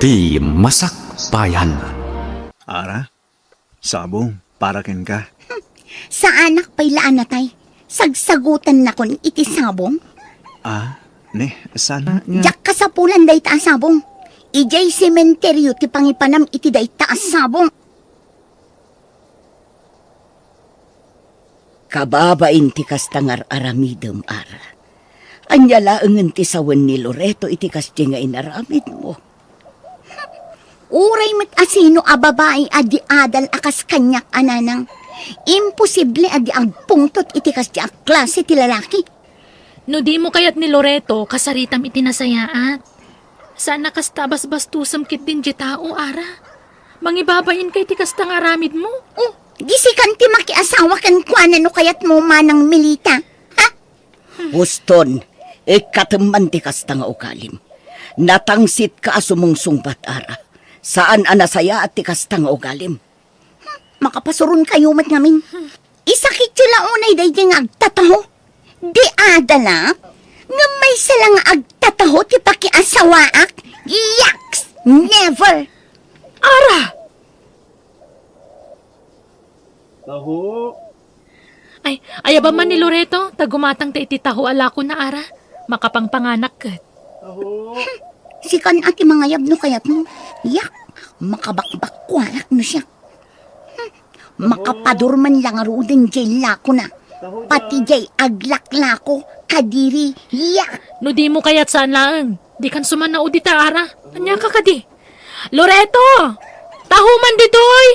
Iti Masakbayan. Ara, sabong, para ken ka. Sa anak pa'y laan na tay. Sagsagutan na kon iti sabong. Sana nga. Diyak kasapulan day taas sabong. Ijay sementeryo ti pangipanam iti day taas sabong. Kababain ti kastangar aramidem ara. Anyala ang ti sawan ni Loreto iti kasti nga inaramid mo. Uray met asino a babae adi adal akas kanyak ananang. Imposible adi agpungtot iti kasti a klase ti lalaki. No di mo kayat ni Loreto, kasaritam itinasayaat. Sana kas tabas-bastusam kit din di tao, Ara. Mangibabain kay ti kasta nga aramid mo. Oh, gisikan ti makiasawa kan kuana no kayat mo manang milita. Ha? Huston, ikateman ti kasta nga ukalim. Natangsit ka asumungsungbat ara. Saan anasaya at ti kasta nga ukalim? Makapasurun kayo mat ngamin. Isakit sila unay day di nga agtataho. Di adala, nga may salang agtataho ti pakiasawaak. Yaks! Never! Ara! Taho. Ay, ayaba man ni Loreto, tagumatang ta iti taho ala ko na, Ara. Makapangpanganak kat. Sikan ati mga yab no kayat mo. Yak! Makabakbak kwarak no siya. Makapadurman lang arudin jay lako na. Pati jay aglaklako, kadiri, yak! No di mo kayat saan lang. Di kan sumanao di ta, Ara. Anya ka kadi? Loreto! Tahuman ditoy!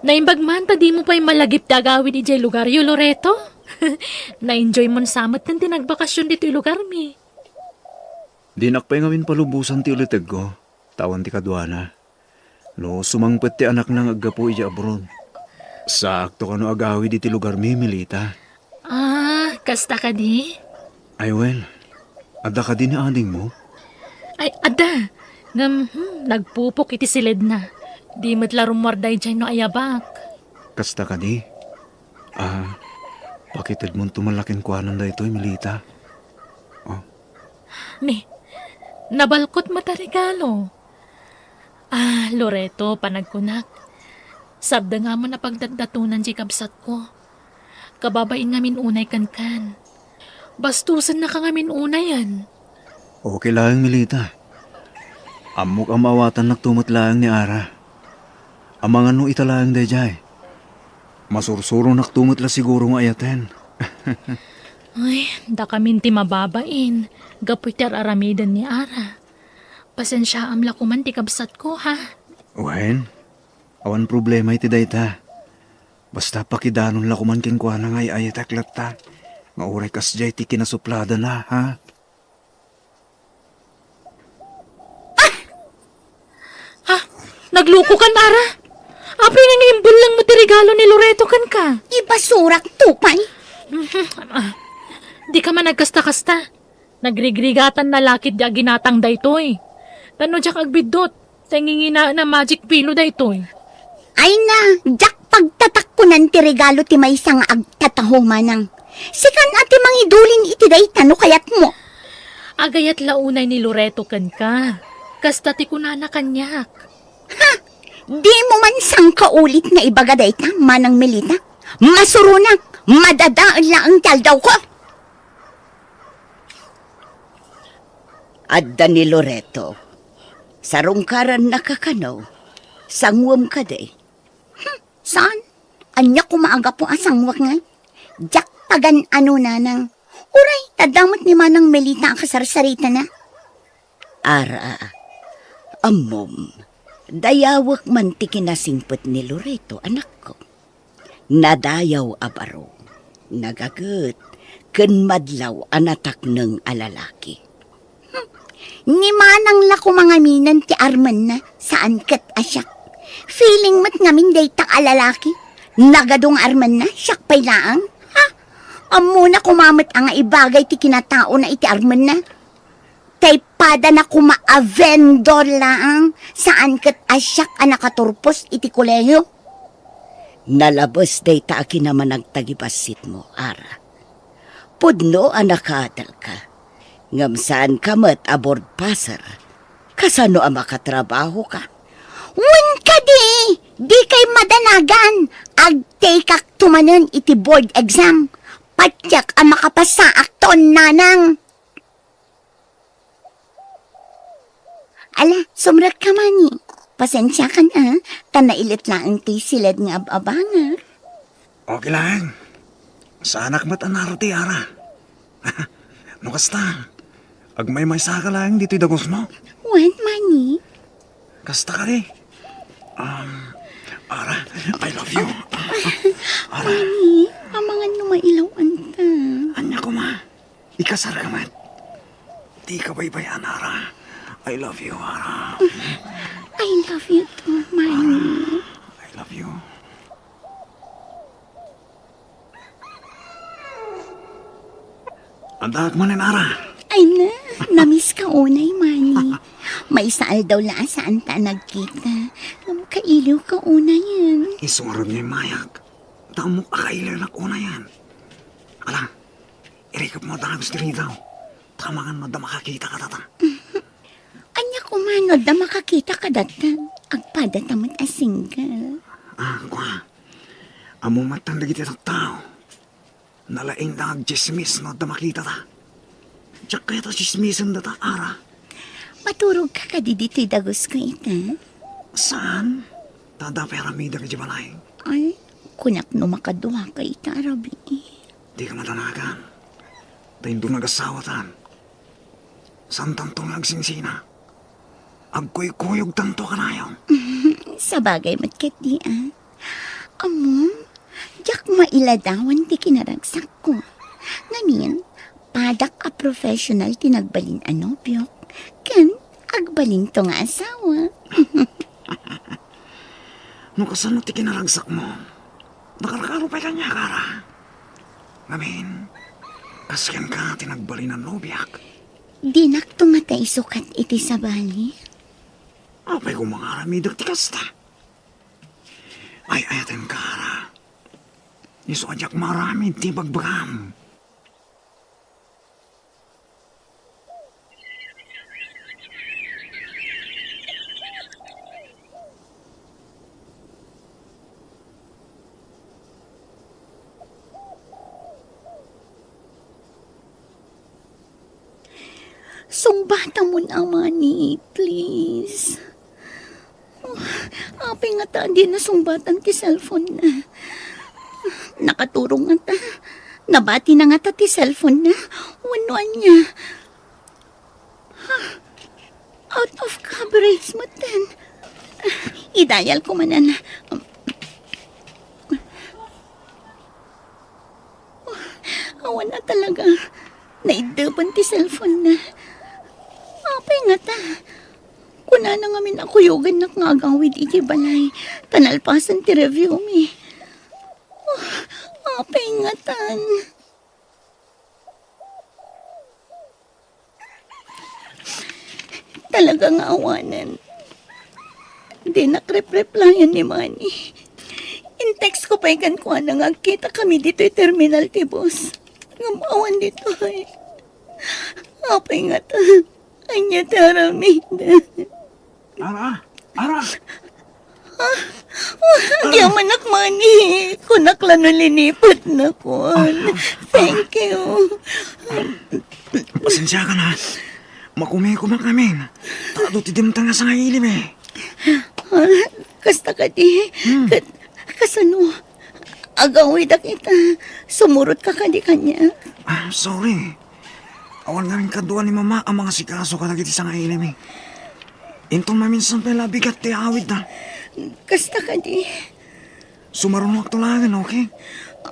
Naimbag man, ta di mo pa'y malagip dagawin ijay lugar yo, Loreto. Na-enjoy mo samat ng tinagbakasyon dito yung lugar mi. Di nakpay ngawin palubusan ti uliteg ko. Tawan ti kadwana. No, sumangpet ti anak nang aggapo ija abroad. Sakto ka no agawi di ti lugar mi, Milita. Kasta ka di? Ay well, ada ka din ni ading mo. Ay, ada. Nagpupok iti silid na. Di matlarong marday dyan no ayabak. Kasta ka di. Pakitid mo tumalaking kuhanan da ito, Milita. Ni, nabalkot mata regalo. Loreto, panagkunak. Sabda nga mo na pagdadatunan di kabsat ko. Kababain ngamin unay kan. Bastusan na ka ngamin unayan. Okay lang, Milita. Amok ang mawatan nagtumot lang ni Ara. Amangan no italang dayjay. Masursuro nagtumot la siguro nga ayaten. Ay, da kamin ti mababain. Gapuiter aramidan ni Ara. Pasensya amla ko man ti kabsat ko, ha? Wen, awan problema iti dayta. Basta pakidanon la kuman kinkwana nga ayataklat ta. Nga uray kasjay ti kinasuplada na, ha? Nagluko kan, Ara? Apay nga ngayon lang mo ti regalo ni Loreto kan ka. Ibasurak tupay. Di ka man nagkasta-kasta. Nagrigrigatan na lakit di aginatang daytoy. Tano jak agbidot. Tangingina na magic pillow daytoy. Ay na, jak pagtatak ko nan ti regalo ti may isang agtataho manang. Sikan ati mangidulin iti day tano kayat mo. Agayat launay ni Loreto kan ka. Kasta ti kunana kanyak. Ha! Di mo man sang kaulit na ibagaday ta, manang Milita. Masurunak, madadaan lang ang taldaw ko. Adda ni Loreto. Sarungkaran nakakanaw. Sangwam ka day. Saan? Anya ko maaga po asang wak nga. Jak pagan ano nanang. Uray, tadamot ni manang Milita ang kasarsarita na. Ara, amom. Dayawak man ti kinasingpet ni Loreto, anak ko. Nadayaw abaro. Nagagut. Ken madlaw anatak ng alalaki. Ni manang lako mga minan ti Arman na saan kat asyak. Feeling mat ngamin day tak alalaki. Nagadong Arman na, syak pay laang. Ha? Amo na kumamat ang ibagay ti kinatao na iti Arman na. Tay pada na kuma-vendor laang saan kat asyak anakaturpos iti koleyo. Nalabas day ta naman nagtagibasit mo, Ara. Pudno anakadal ka. Ngamsaan ka mat aboard passer. Kasano ang makatrabaho ka? Wen ka di kay madanagan. Agtekak tumanan iti board exam. Patyak ang makapasa akton nanang. Ala, sumrat ka mani. Pasensya ka na. Tanailit lang ti silad nga ababanga. Okay lang. Sa anak mat anarati, Ara. No kasta. Agmay saka lang dito'y dagos mo. Wen mani? Kasta ka rin. Ara, I love you. Ara, Mani, amangan no mailawan ta. anya ko ma. Ikasar ka mat. Di ka baybayan, Ara. I love you, Ara. I love you too, Mani. I love you. Andak mo nin, Ara. Ay na, namiss ka unay, Mani. May saal daw la saan ta nagkita. Kailiw ka una yan. Isungarod niya yung mayak. Tamo akailan na una yan. Alam, irikap mo na gusto rin daw. Tamangan mo na makakita ka tata. Anya kumanod na makakita ka datan. Agpada tamad a single. Kwa. Amo matang lagi tita tao. Nalaing na agchismis no da makita ta. Tsak kaya ta chismisan da ta, Ara. Maturog ka ka dito dagos ko ita. Saan? Tada pera mida ka balay. Ay, kunak no makaduha ka ita, Arabi. Di ka matanagan. Dahil doon nagasawatan. Saan tantong nagsinsina? Agkoy-koyog tanto ka na yun. Sa bagay matkat di Amom, jak mailadawan ti kinaragsak ko. Ngamin, padak a professional tinagbalin anobyo. Kan, agbalin to nga asawa. No kasano ti kinaragsak mo? Nakarkaro pa kanya, Kara. Ngamin, kasyan ka tinagbalin ng lobyak. Dinak tumatay sukat iti sa bali. Apay kung mga aramidag ti kasta. Ay ayaten, Kara. Iso ajak marami ti bagbagam. Sungbata mo na, Mani, please. Apay nga ta, di na sungbatan ti cellphone na. Nakaturong nga ta. Nabati na nga ta ti cellphone na. Wanuan niya. Out of coverage mo tan. Idayal ko manan. Awan na talaga. Naidapan ti cellphone na. Apay nga ta. Kuna na nga min ako yogan na ngagawid iti balay. Tanalpasan ti review mi. Apay nga tan. Talaga nga awanan. Di nakrep-replyan ni Manny. In-text ko pa ikan ko na nga kita kami dito terminal ti boss. Ngamawan dito ay. Apay nga ta. Anya taramida. Ara! Ara! Di man nakmani. Kunakla no linipot na ko. Thank you. Pasensya ka na. Makumikumak namin. Tado ti dimtang nga sa ilim eh. Kasta ka di. Kasano. Agawid kita. Sumurot ka di kanya. Sorry. Awan namin kaduan ni Mama ang mga sikaso ka nagiti sa ilim eh. Intong maminsan pala bigat ti awid na. Kasta ka di. Sumarunok tulangan, okay?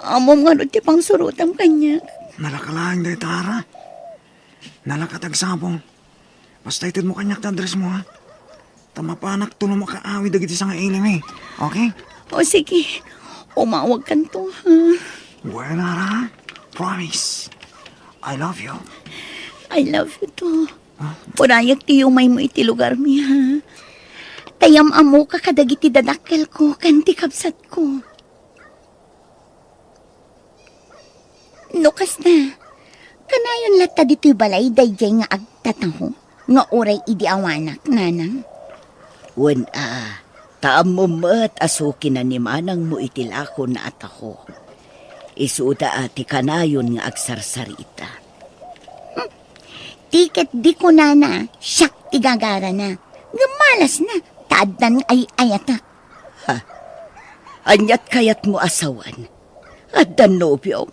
Amom nga ti pang surutam kanya. Nalakalaing day tara. Nalakatagsabong. Basta itid mo kanyak na address mo ha. Tamapanak to na makaawid agiti sa ilim eh. Okay? O sige. Umawag kan to ha. Bueno, Ara. Promise. I love you. I love you too. Purayak ti umay mo iti lugar mi ha. Tayam amo ka kadagiti dadakkel ko kanti kabsat ko. Nukas na. Kanayon lata dito'y balay dayjay nga agtataho. Nga oray idi awanak, nanang. Wen taam mo mat asukin na ni manang mo itilako na at ako. Isuda ati kanayon nga agsarsarita. Tiket di ko nana, siyak tigagara na. Gamalas na, taadan ay ayatak. Anyat kayat mo asawan. At dan nobyo.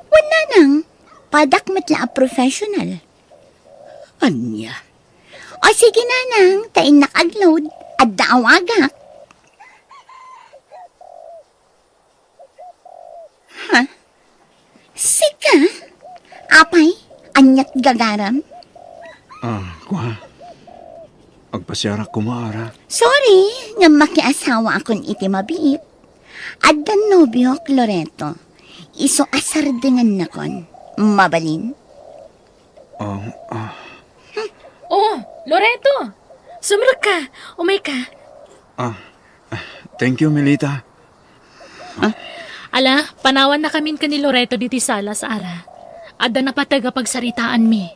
Wala nang, padak matla a professional. Anya. O sige nanang, tain nakagload, at daawagak. Ha? Sika? Apay, anyat gagaram? Kuha. Agpasyarak ko maara. Sorry, nga makiasawa akon iti mabiit. Addan nobyo, Loreto. Iso asar dengan nakon. Mabalin? Oh, Loreto! Sumrag ka! Umay ka! Thank you, Melita. Ala, panawan na kamin ka ni Loreto diti salas, Ara. Adda na pataga pagsaritaan mi.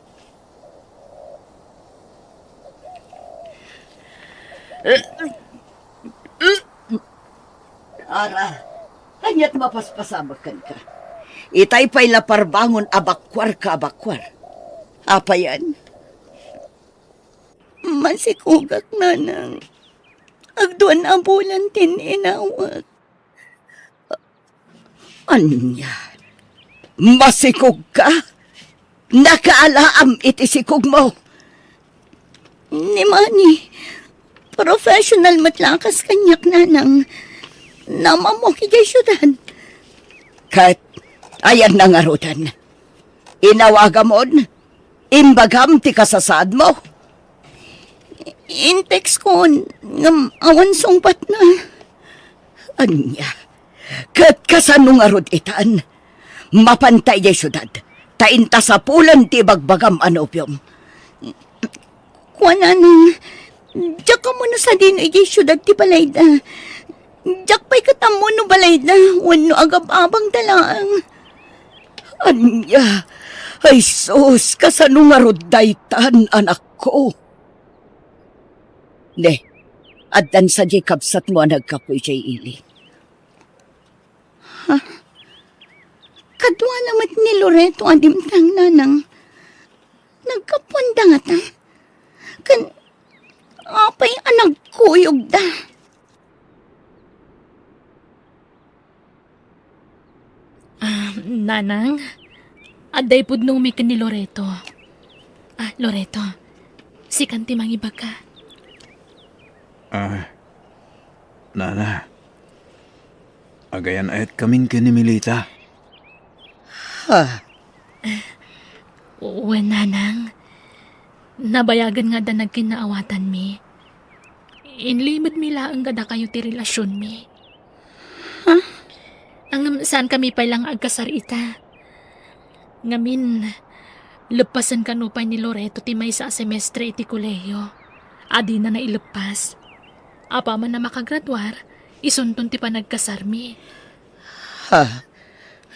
Ara, anyat mapaspasamakan ka. Itay pa'y laparbangon abakwar ka abakwar. Apa yan? Masikugak nanang. Agduan ambulan tin inawag. Anya? Masikog ka? Nakaalaam iti sikog mo. Ni Manny, professional matlakas kanyak nanang. Namamokigay syudad. Kat, ayan na nga rudan. Inawagamon, imbagam ti kasasad mo. Intex ko, awan sungpat na. Anya, kat kasanong arod itan, mapantay di syudad, tainta sa pulan ti bagbagam anobyom. Kuha nanang, diyak ka muna sa dino igi syudad ti balayda. Diyak pa'y katamo no balayda, wano agab-abang dalaang. Anya, ay sus, kasanong arod daytan, anak ko. Ne, addan sa Jacob sat mo nagkapoy jay ili. Kadwa namat ni Loreto adimtang nanang. Nagkapunta nga ta. Apay anag kuyog da. Nanang, aday pudno mi ka ni Loreto. Loreto, si kanti mangiba ka. Nana. Agayan ayat kaming ka ni Melita. Oo, nanang. Nabayagan nga da nagkinaawatan mi. Inlimod mi laang gada kayo ti relasyon mi. Ang saan kami pa lang agkasarita. Ngamin, lepasan ka no pa ni Loreto ti may sa semestre iti kolehiyo. Adi na nailepas. Apa man na makagraduar, isuntun ti pa nagkasarmi.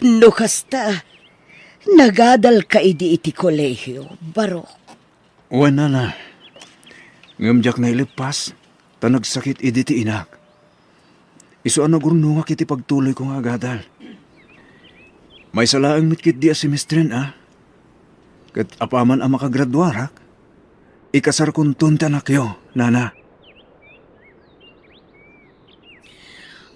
No kasta, nagadal ka iti kolehiyo, barok. Wana na. Ngamjak na ilipas, ta nagsakit idi ti inak. Isu ano gurnungak iti pagtuloy ko nga agadal. May salaang mitkit di asimestren Kat apaman ang makagraduarak, ikasar kuntun tanakyo, nana.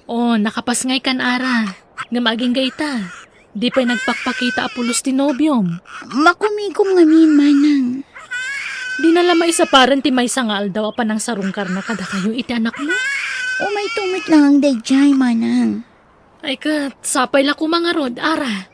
Nakapasngay kan ara. Nga maging gayta. Di pa'y nagpakpakita apulos ti nobyom. Makumigom ngamin manang. Di na lamay sa paran ti may sangal daw pa ng sarungkar na kada kayo iti anak mo. May tumit lang ang dayjay manang. Ay kat, sapay la ko mga rod, ara.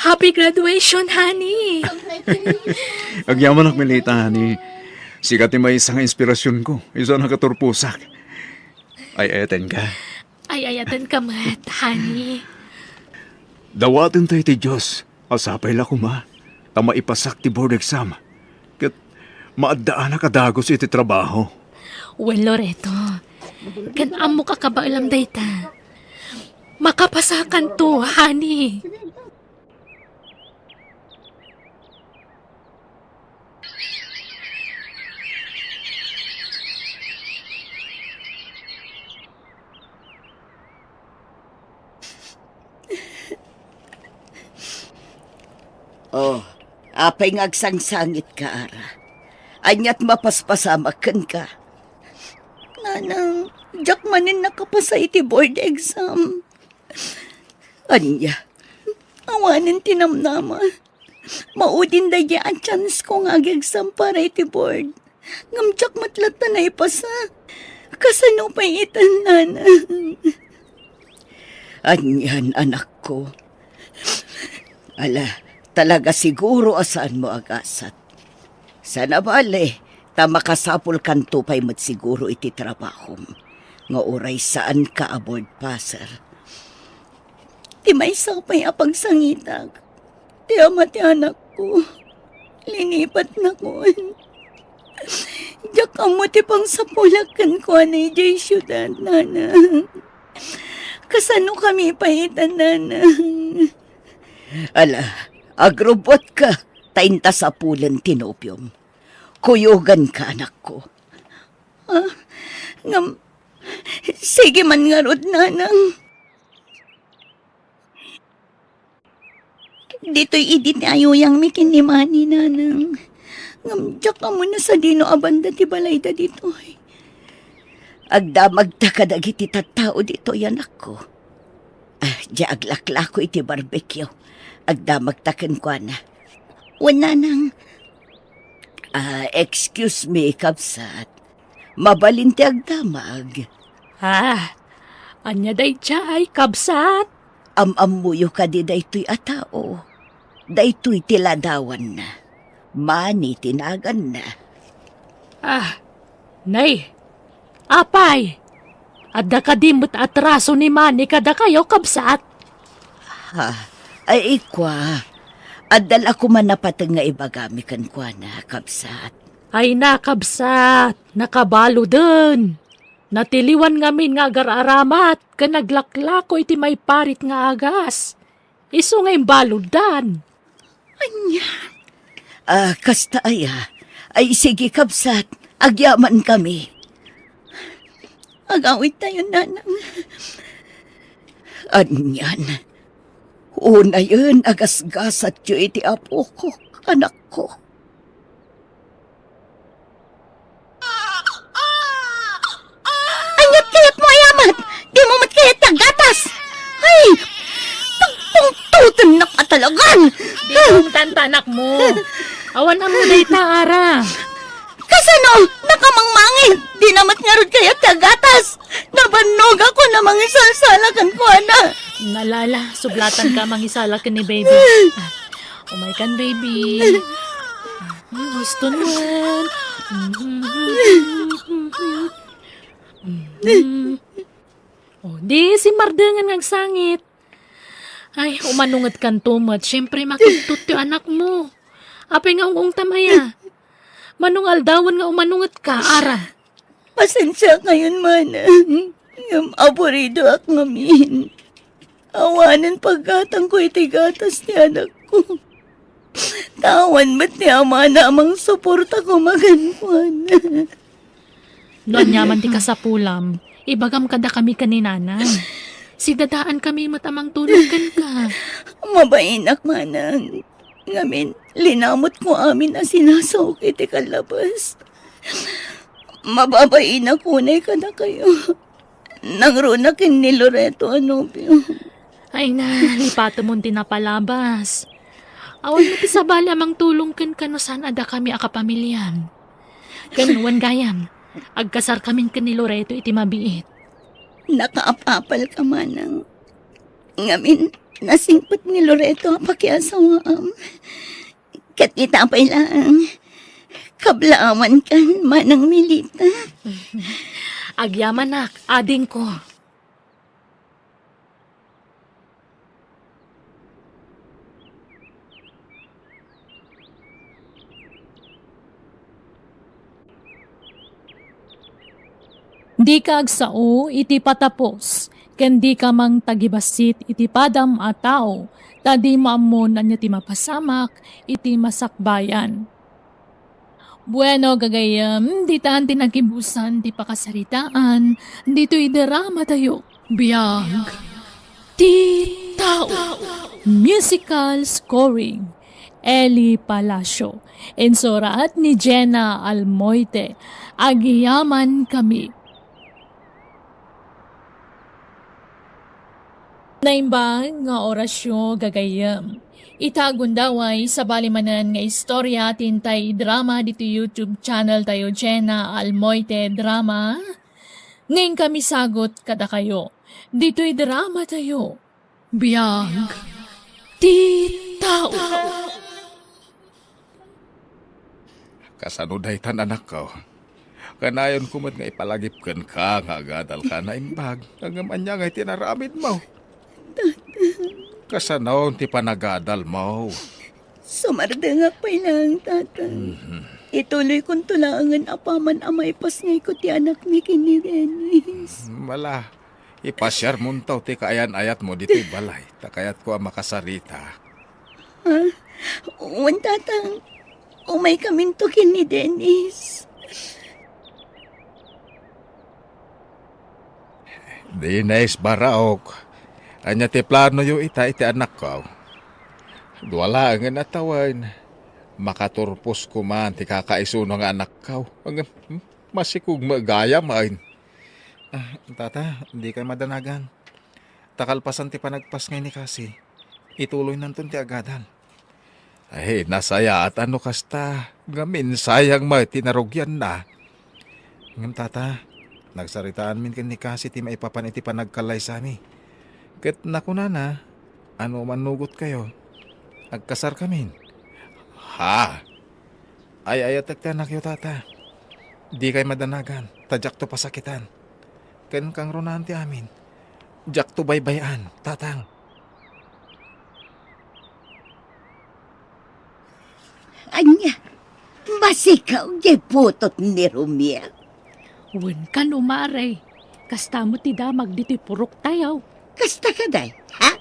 Happy graduation, honey! Agyaman ak Melita ni sikat ni may isang inspirasyon ko. Isa nakaturpusak. Ay eten ka. Ay, ayatan ka mat, honey. Dawatin tayo ti Diyos. Asapay la ko ma. Tama ipasak ti board exam. Kat maadaan na kadagos iti trabaho. Well, Loreto, kan amo ka ba alam dayta? Makapasakan to, honey. Oh, apay ngagsangsangit ka, Ara. Anyat mapaspasamakan ka. Nanang, jak manin nakapasa iti board exam. Anya, awanin tinamnama. Maudin da ang chance ko nga exam para iti board. Ngamjak matlat na naipasa. Kasano pa itan, nanang. Anyan, anak ko. Ala, talaga siguro asaan mo agasat. Sana bale, ta makasapol kan tupay mat siguro iti trabaho. Nga oray saan ka aboard passer. Ti may sapay apag sangitag. Ti ama ti anak ko. Linipat na ko. Diyak amo ti pang sapulakan ko anay jay syudad, nana. Kasano kami paitan, nana. Ala, agrobot ka, tainta sa pulan tinopium. Kuyugan ka, anak ko. Sige man nga rod, nanang. Dito'y idit ni ayuyang mikin ni Manny, nanang. Ngamdyak ka mo na sa dino abanda ti balay da dito'y. Agdamag ta kadagiti tattao dito'y, anak ko. Di aglakla ko iti barbecue. Agdamag taken ko na. Wala nang. Excuse me, kapsat. Mabalinti agdamag. Anya day chay, kabsat. Amamuyo ka di daytoy atao. Daytoy tiladawan na. Mani tinagan na. Nay, apay. Adda kadimot atraso ni Manny kada kayo, kabsat. Ay ikwa. Adal ako man napatang nga ibagami kan kwa na, kapsat. Ay nakabsat, nakabalo dun. Natiliwan ngamin nga agar-aramat, ka naglaklako iti may parit nga agas. Iso nga imbaludan. Anya. Kasta aya. Ay sige, kapsat. Agyaman kami. Agawit tayo, nanang. Anyan. Una yun, agasgasat yu iti apo ko, anak ko. Anyat kayat mo, ayamat! Di mo mat kayat tagatas! Ay! Pagpungtutan na katalagan! Di kong tantanak mo. Awan ang muday ta, Ara. Kasano? Nakamangmangit! Di namat nga rin kayat tagatas! Nabanog ako na mga salsalakan ko, ana! Nalala, sublatan ka mangisala ka ni baby. Umay kan, baby. Gusto naman. Di si Mardengan ng sangit. Ay, umanungat kan tumat. Siyempre makitut yung anak mo. Apay nga ung tamaya. Manungal dawan nga umanungat ka, Ara. Pasensya ngayon, manang. Yung aborido ak ngamin. Awanan paggatang ko iti gatas ni anak ko. Tawan ba't ni ama na amang suporta ko maganwan. Noon nyaman ti kasapulam, ibagam kada kami kaninanang. Si dadaan kami matamang tulugan ka. Mabainak, manang. Ngamin, linamot ko amin na sinasawag iti kalabas. Mababainak kunay ka na kayo. Nangrunakin ni Loreto Anubio. Ay na, lipato mo tinapalabas. Awan mo ti sabali amang tulong kan kano saan ada kami akapamilyan. Kanuan gayam, agkasar kamin kan ni Loreto iti mabiit. Nakaapapal ka, manang. Ngamin, nasingpot ni Loreto pakiasawaam. Katita pa'y lang. Kablaawan kan, manang Milita. Agyaman nak, ading ko. Di ka agsao iti patapos, ken di ka mang tagibasit iti padam a tao, tadi maamon anya ti mapasamak iti masakbayan. Bueno, gagayam, di taan tinagibusan, di pakasaritaan, dito idarama tayo. Biyag, ti tao. Musical scoring, Eli Palacio. Ensorat ni Jenna Almoite. Agiyaman kami. Naimbag nga orasyo gagayam. Itagundaway sa balimanan nga istorya tintay drama dito YouTube channel tayo Jenna Almoite Drama. Ngayon kami sagot kada kayo. Dito'y drama tayo. Biyag. Ti tao. Kasanuday tan anak ko. Kanayon kumad nga ipalagip kan ka nga agadal ka na imbag. Ang anya nga itinaramid mo. Kasanaon ti panagadal mo. Sumardangak pa lang, tata. Ituloy kong tulangan apaman amay pas ngay ko ti anak mi kini Dennis. Mala, ipasyar mo taw ti kaayan-ayat mo dito'y balay. Takayat ko ang makasarita. Uwan, tata. Umay kamin to kini Dennis. Dines baraok. Anya ti plano yu ita iti anak ko. Duwala ang natawan. Makaturpos ko man ti kakaisuno nga anak ko. Ang masikug magaya man. Tata, hindi kayo madanagan. Takalpasan ti panagpas ngay ni kasi. Ituloy nantun ti agadal. Ay, nasaya at ano kasta. Gamin sayang may tinarugyan na. Ngam tata, nagsaritaan min kan ni kasi ti maipapan iti panagkalay sa mi. Ket nakuna na, ano manugot kayo. Agkasar kamin. Ha? Ay tagtanak yo tata. Di kay madanagan. Tadyak to pasakitan. Ken kang ronan ti amin. Jak to baybayan, tatang. Anya, masikaw di putot ni Romeo. Wen ka numaray. Kasta mo ti damag dito'y purok tayaw. Kasta ka day, ha?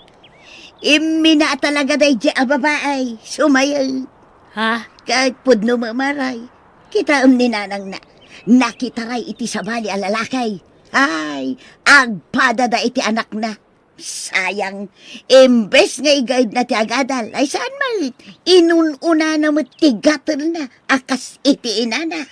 Imina talaga day di ababaay. Sumayay. Ha? Kahit pudno mamaray. Kita ni nanang na. Nakita kay iti sabali alalakay. Ay, agpada da iti anak na. Sayang, imbes nga i-guide na ti agadal. Ay saan mal? Inununa na mo ti gatel na. Akas iti inana.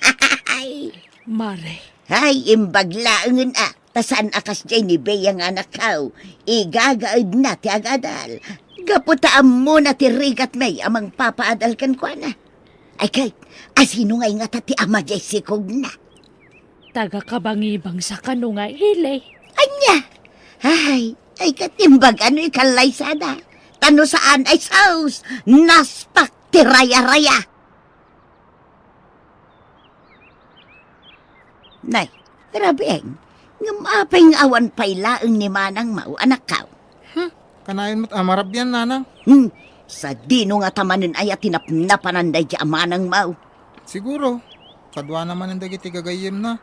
Ay, Mare. imbaglaangan Tasan akas jay ni Bea nga anak kao. Igagaid na ti agadal. Gaputaan mo na ti rigat may amang papaadal kan kwa na. Ay kay, asino ngay nga ti ama jay sikog na. Taga kabangibang sa kanunga ilay. Anya? Ay katimbag ano ikalay sana. Tano saan ay saus. Naspak ti raya-raya. Nay, grabe Ngumapay ng awan pay laeng ni Manang Mau, anak kao. Kanayon mo't amarab yan, nanang. Sa dino nga tamanin ay tinapnapananday di Manang Mau. Siguro. Kadwa naman ang dagiti gagayim na.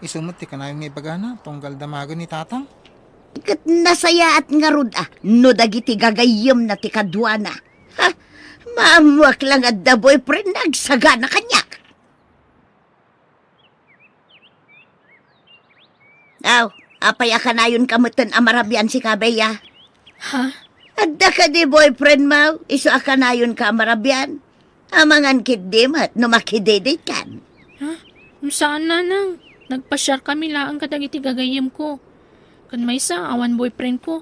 Isumot ti kanayon nga ibagana, tunggal damago ni tatang. Kat nasaya at ngarud no dagiti gagayim na ti kadwana. Maamuak lang at the boyfriend nagsaga na kanyak. Apay akanayon kamutan amarabyan si Kabeya. Ha? Adda ka di boyfriend mo, iso akanayon ka amarabyan. Amangan kidim at numakidedit kan. Saan nanang? Nagpasyar kami laang kadagiti gagayim ko. Kan may sa awan boyfriend ko.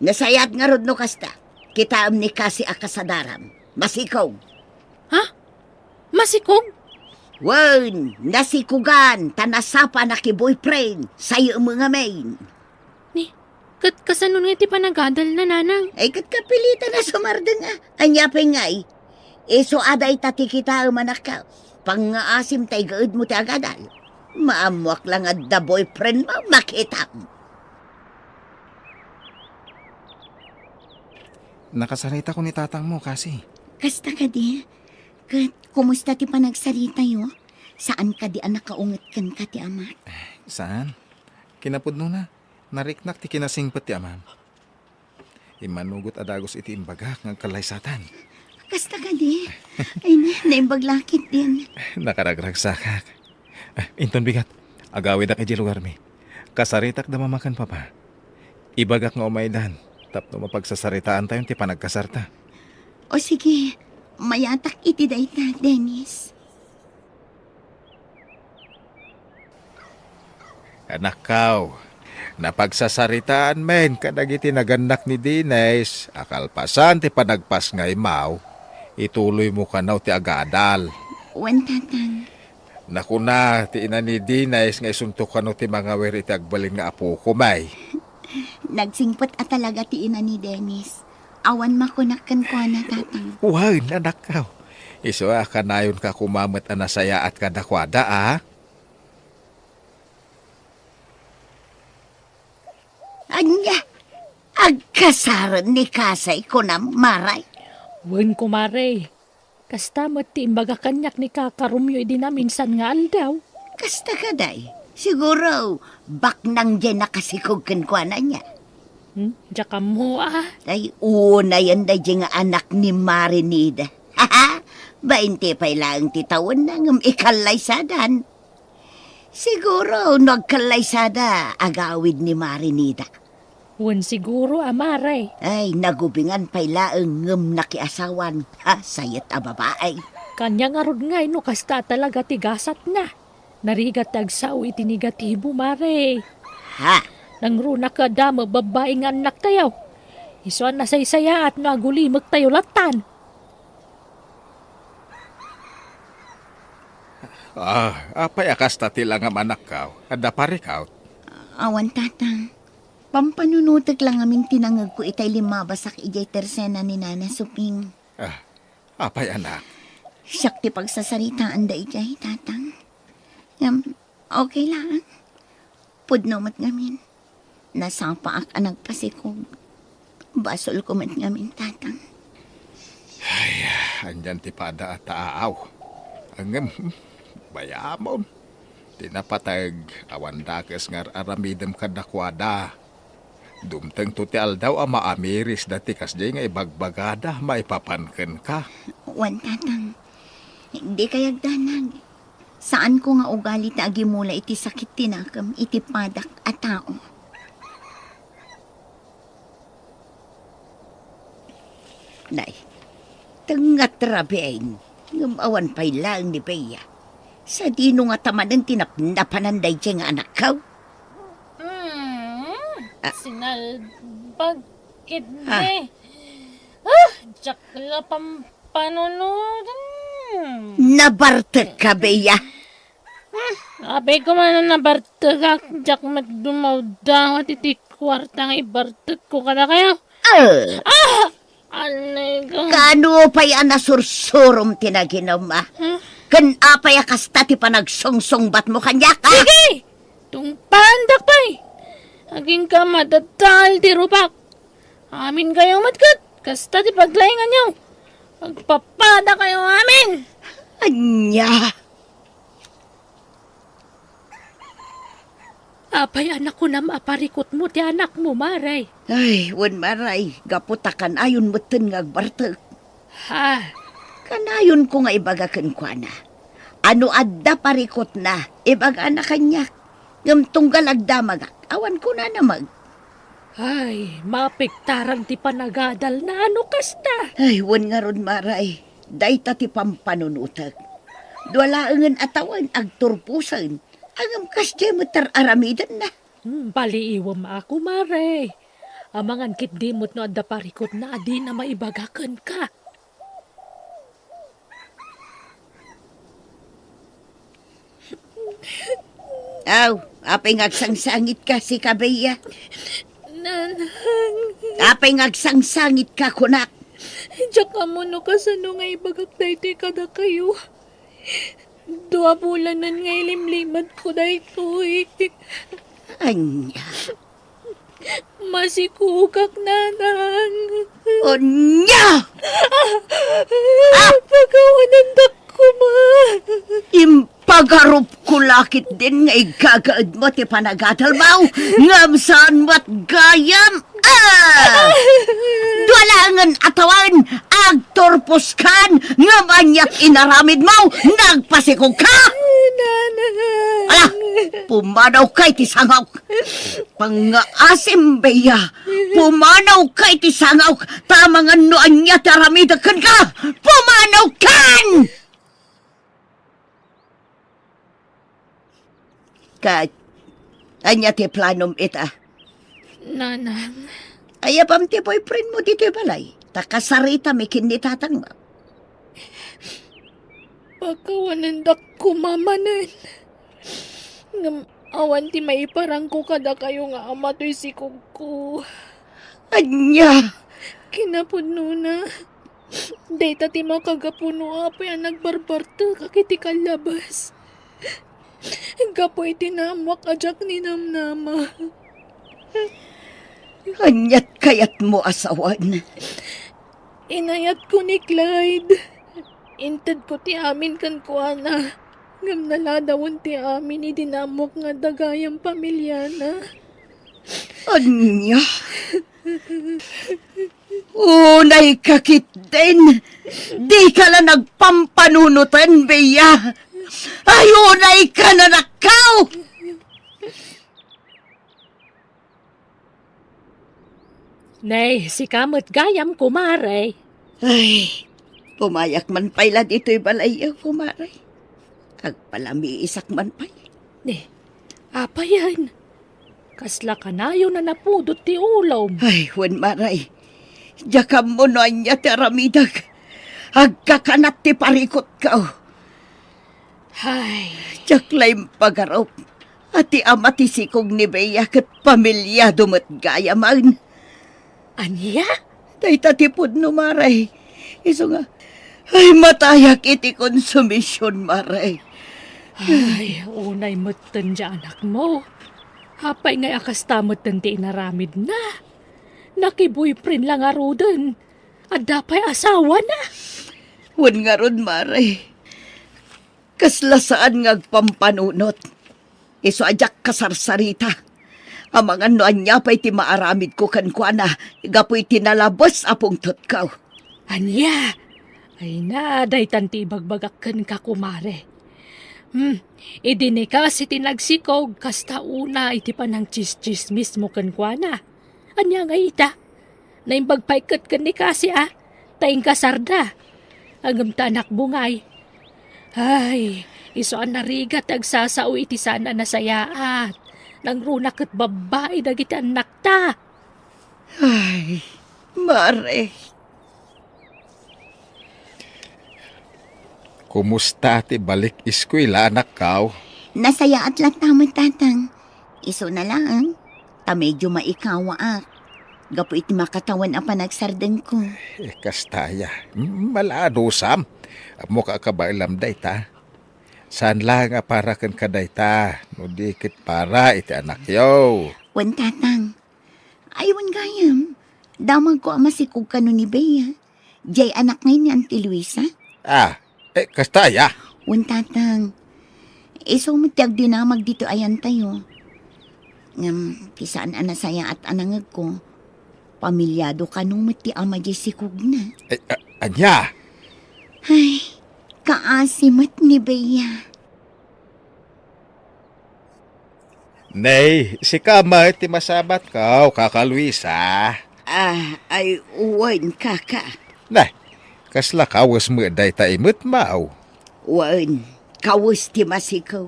Nasayat nga rod no kasta. Kitaam ni kasi akasadaram. Masikaw. Ha? Masikog? Wan, nasikugan, tanasapa na ki-boyfriend, sayo mga main. Ni, kasanon nga ti panagadal na nanang. Ay kat kapilita na sumarda nga. Anyapay nga Iso aday tati kita manakaw. Pang-aasim tay gaud mo ti agadal. Maamuak lang at the boyfriend mo makita. Nakasarita ko ni tatang mo kasi. Kasta ka di? Kumusta ti panagsarita yo? Saan ka di anak kaungat kan ka ti amat? Saan? Kinapod no na. Nariknak ti kinasing pati amam. Imanugot adagos iti imbaga ng kalaysatan. Kasta ka di. Ay na, naimbaglakit din. Nakaragragsakak. Inton bigat. Agawid ak iti lugar mi. Kasaritak da mamakan pa pa. Ibagak nga umaydan. Tapno mapagsasaritaan tayo ti panagkasarta. O sige, mayatak iti dayta, Dennis. Anak kaw, napagsasaritaan men kadagiti naganak ni Dines. Akalpasan ti panagpas nga imaw. Ituloy mo kanaw ti agadal. Wan tatang. Naku na, ti ina ni Dines nga isuntok kanaw ti mga weri ti agbalin nga apo kumay. Nagsingpot at talaga ti ina ni Dennis. Awan makunakan ko na tatang. Wow, anak kaw. Iso kanayon ka kumamat anasaya at kadakwada ah. Anya, agkasaran ni Kasay ko na maray. Wen kumare. Kasta mo ti imbaga kanyak ni kakarumyo idi na minsan nga aldaw. Kasta ka day. Siguro, bak nang dyan nakasikog kankwana niya. Tsaka mo Ay, una yan day dyan nga anak ni Marinida. Haha, 20 pa lang titawan na ngam ikalaysadan. Siguro, nagkalaysada agawid ni Marinida. Wen siguro amare. Ay, nagubingan pa ilaang ngam nakiasawan. Ha, sayat a babae. Kanya nga rod ngay no kasta talaga tigasat na. Narigat tagsaw iti negatibo mare. Ha, Nang runa ka dama babae nga anak tayo. Isuan na saysaya at nagulimag tayo latan. Apay akas ta ti lang am anak kaw. Ada parikaw. awan tatang. Pampanunutag lang aming tinangag ko itay limabasak ijay tersena ni Nana Suping. Apay anak. Siyak ti pagsasaritaan da ijay, tatang. Okay lang. Pudno mat ngamin. Nasapa ak anag pasikog. Basol ko mat ngamin, tatang. Andyan ti pada at taaw. Angem, bayamon. Tinapatag awan dakes ngar aramidem kadakwada. Dumteng to ti aldaw ama amiris dati kasjay nga ibagbagada maipapanken ka. Wan, tatang. Hindi kayag danag. Saan ko nga ugali taagi mula iti sakit tinakam, iti padak at tao. Nay, tangat rabiain, ngumawan pa'y lang ni Bea. Sa dino nga taman ang tinapnapananday siya nga anak kaw. Sinal, bakit Ha? Tsakla pampanunod. Nabartag ka, Bea. Abe ko man na bartag jak magdumaw daw at iti kwarta nga ibartag ko kada kayo. Alay ko. Kano pa'y anasursurom tinaginaw ma? Kan apay akasta ti panagsongsong bat mo kanya ka? Sige! Tung pandak pa'y. Aging ka matatal ti rupak. Amin kayo matkat. Kasta ti paglaingan niyo. Magpapada kayo amin. Anya. Apay anak ko na maaparikot mo ti anak mo, Maray. Ay, wan maray. Gaputakan ayon mutin nga agbartag. Ha? Kanayon ko nga ibagakan kwa na. Ano adda parikot na. Ibaga na kanya. Ngam tunggal agdamagak. Awan ko na namag. Ay, mapiktaran ti panagadal na ano kasta. Ay, wan nga ron maray. Dayta ti pampanunutag. Duwalaangan atawan agturpusan. Agam kasya matar aramidan na. Baliiwam ako, Maray. Amangan kit dimot no adda parikot na adi na maibagakan ka. Aw, apay ngagsangsangit ka si Kabeya. Nanang, Apay ngagsangsangit ka kunak. diyak ka mo no kasano nga ibagak dahi kada kayo. 2 bulanan nga ilimlimat ko dahi to eh. Anya. Masikugak nanang. Anya! Pagawanan dak ko ma. Impagarup ko Lakit din nga igagaad mo ti panagadal mo. Ngam saan mo't gayam. Duwalangan atawan, agtorpos kan, ngam anyak inaramid mo, nagpasikog ka. Ala, pumanaw kay ti sangaw. Pangaasim beya, pumanaw kay ti sangaw, tamangan no anya taramidakan ka, pumanaw kan! Kat, anya ti planom ita. Nanang, Ayabam ti boyfriend mo dito balay. Takasarita may kinitatang mo. pagkawanan dak kumamanan. Ngam awan ti maiparang ko kada kayo nga ama to'y sikog ko. Anya! Kinapuno na. Data ti makagapuno apay ang nagbarbarta kakiti kalabas. Gapoy tinamak ajak ni namnama. Anyat kayat mo asawan. Inayat ko ni Clyde. Inted ko ti amin kan kuana. Ngam naladawon ti amin idinamok nga dagayang pamilya na. Anya! Unay kakit din. Di ka na nagpampanunutan, Beya. Ayunay ka na nakaw! Nay, si kamot gayam kumare. Ay, pumayak man pala dito'y balayaw, kumare. Agpalami isak man pay. Apa yan? Kasla kanayo na napudot ti ulom. Ay, Juan Maray. Jakam mo no anya ti aramidag. Agkakanat ti parikot ka. Hay, Jaklay pagaraw. At ti ama ti sikog ni Beya kat pamilya dumat gaya man. anya? Dahita ti pudno, Maray. Iso nga, ay matayak iti konsumisyon, Maray. Ay, unay mutten dya anak mo. Hapay ngay akas tamot ti inaramid na. Naki-boyfriend lang arudan. At dapay asawa na. Wan nga ron, Maray. Kasla saan nga agpampanunot. Iso ajak kasarsarita. Amang ano anya pa'y ti maaramid ko kankwana. Gapoy tinalabos apong tutkaw. Anya? Ay na, day tanti bagbagakan ka kumare. Idini ka si tinagsikog, kasta una iti pa ng chis-chismis mo kankwana. Anya nga ita? Naimbagpaikat kan ni kasi taing kasarda. Agam ta anak bungay. Ay, isoan narigat agsasao iti sana nasayaat. Nang runak at babae dagiti anak ta. Ay, Mare. Kumusta ti balik eskwela anak kaw? Nasaya at lang tamang tatang. Iso na lang. Ta medyo maikawa Gapo iti makatawan ang panagsardan ko. Kastaya. Malado sam. Mo ka kabailam day ta. Saan lang nga para kan kaday ta. No dikit para iti anak yo. Wan tatang. Aywan gayam. Damag ko ang masikog ka nun ni Bea. Jay anak ngayon ni Auntie Luisa. Kastaya. Wan tatang. Iso matiag dinamag dito ayan tayo. Ngam, kisaan anasaya at anangag ko. Pamilyado ka nung mati ama jay sikog na. Anya. Ay, kaasimat ni Bea. Nay, si Kama ti masabat kaw, Kaka Luisa. Ay uwan kaka. Nay, kasla kawas mo day ta imut mao. Uwan, kawas ti masikaw.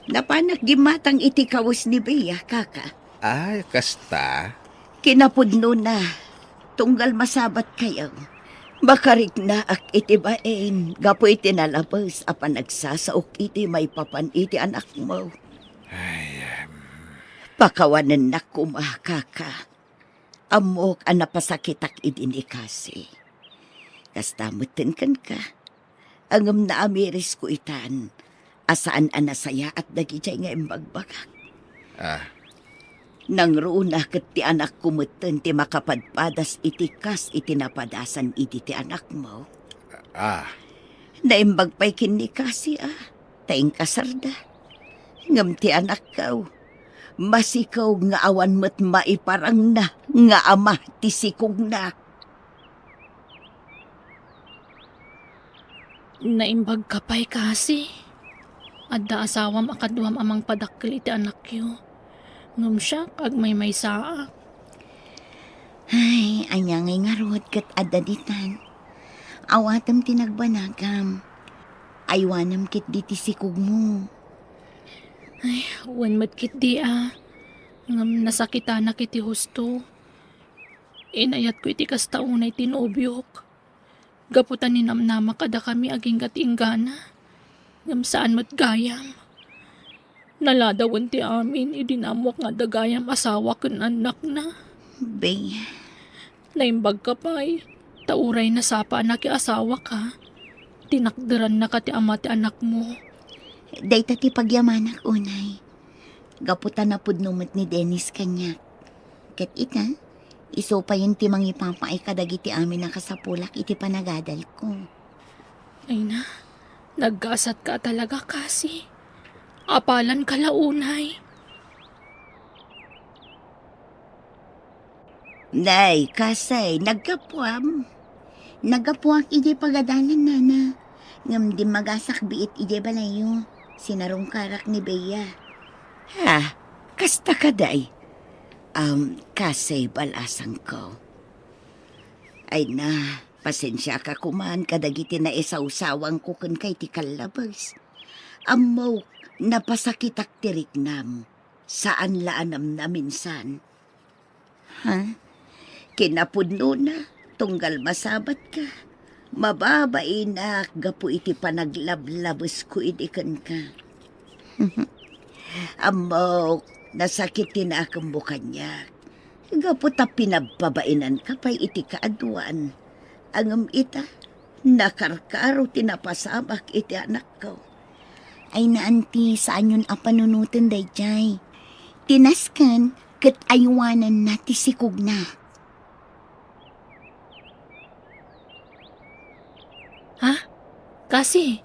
Napanak gimatang iti kawas ni Bea, kaka. Ay, kasta. Kinapudno na, tunggal masabat kayo. Bakarik na ak iti baen, gapo iti nalabas, apan nagsasaok iti may papan iti anak mo. Pakawanan na kumakaka. Amok ang napasakitak idinikasi. Kastamutin kan ka. Angam na amiris ko itan. Asaan anasaya at dagijay nga imbagbagak. Nang runa ket ti anak kumuten ti makapadpadas iti kas iti napadasan iti ti anak mo. Naimbag pa'y kinikasi Taing kasarda. Ngam ti anak kaw. Masikaw nga awan mo't maiparang na nga ama ti sikog na. Naimbag ka pa'y kasi. Adda asawam akadwam amang padakkel iti anak yo. Ngum siya kag may saak. Ay, anyangay nga rod kat adaditan. Awatam tinagbanagam. Aywanam kit di tisikog mo. Ay, wan matkit di Ngam nasakita na kiti husto. Inayat ko iti kastaunay tinobyok. Gaputan ni namnama kada kami aging katinggana. Ngam saan mat gayam. Naladawan ti amin, idinamwak nga dagayam asawa kun anak na. Bay, Naimbag ka pa'y, tauray na sapa na ki asawa ka. Tinakderan na ka ti ama ti anak mo. day ti pagyamanak unay. Gaputan na pudnumat ni Dennis kanyak. Kat ita, iso pa yun ti mangipapaay kadagiti amin na kasapulak iti panagadal ko. Ay na, naggasat ka talaga kasi. Apalan ka launay. Nay, kasay, nagkapuam. Nagapuak iti pagadalan nana. Ngam di magasak biit iti balayo. Sinarong karak ni Bea. Ha, kasta ka day. Kasay balasang ko. Ay na, pasensya ka kuman kadagiti na isaw-sawang ko kun kay ti kalabas. Amaw, napasakitak tiriknam. Saan laanam na minsan? Ha? Kinapudno na, tunggal masabat ka. Mababay na, gapu iti panaglablabos ko idikan ka. Amaw, nasakitin na akong buka niya. Gapu ta pinababainan ka pa'y iti kaaduan. Angam ita, nakarkaro tinapasabak iti anak ko. Ay na anti, saan yun apanunutin day jay? Tinaskan, kat aywanan na tisikog na. Ha? Kasi,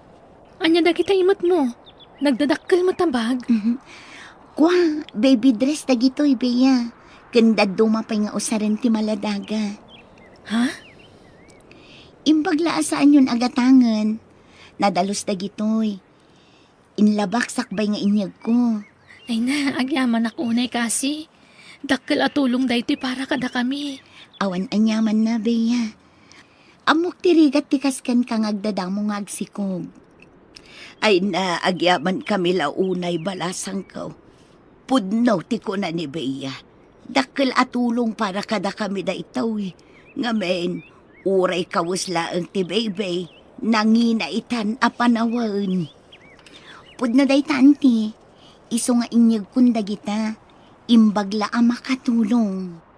anya da kita imot mo. Nagdadakkel mo tabag. Kwa, baby dress dagitoy, Bea. Ganda dumapay nga usaran ti maladaga. Ha? Imbagla saan yun agatangan. Nadalos dagitoy. Inlabak sakbay nga inyag ko. Ay na, agyaman ako unay kasi. Dakkel atulong daytoy para kada kami. Awan anyaman na, Bea. Amok tirigat tikaskan kang agdadamo nga agsikog. Ay na, agyaman kami launay balasang ko. Pudnaw ti ko na ni Bea. Dakkel atulong para kada kami da itaw. Ngamen, uray kawusla ang ti Bebe. Nanginaitan apanawan. Pudna day tanti. Iso nga inyag kunda kita. Imbagla ama katulong.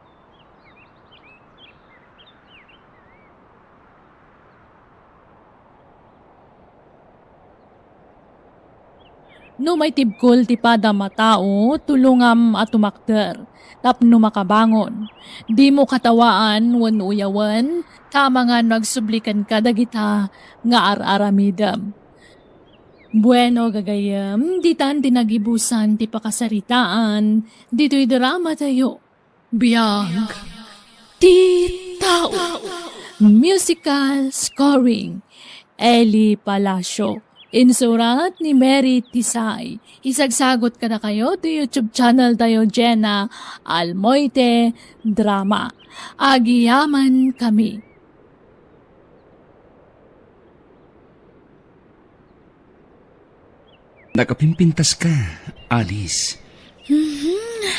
No may tibkol ti pada matao, tulungam at tumakder. Tapno makabangon. Di mo katawaan, wan uyawan, tama nga nagsublikan ka dagita nga ar-aramidam. Bueno gagayam, di tan tinagibusan ti pakasaritaan, dito'y drama tayo. Biyag, ti tao. Musical scoring, Eli Palacio. Insurat ni Mary Tisay. Isagsagot ka na kayo to YouTube channel tayo, Jenna Almoite Drama. Agiyaman kami. Nakapimpintas ka, Alice.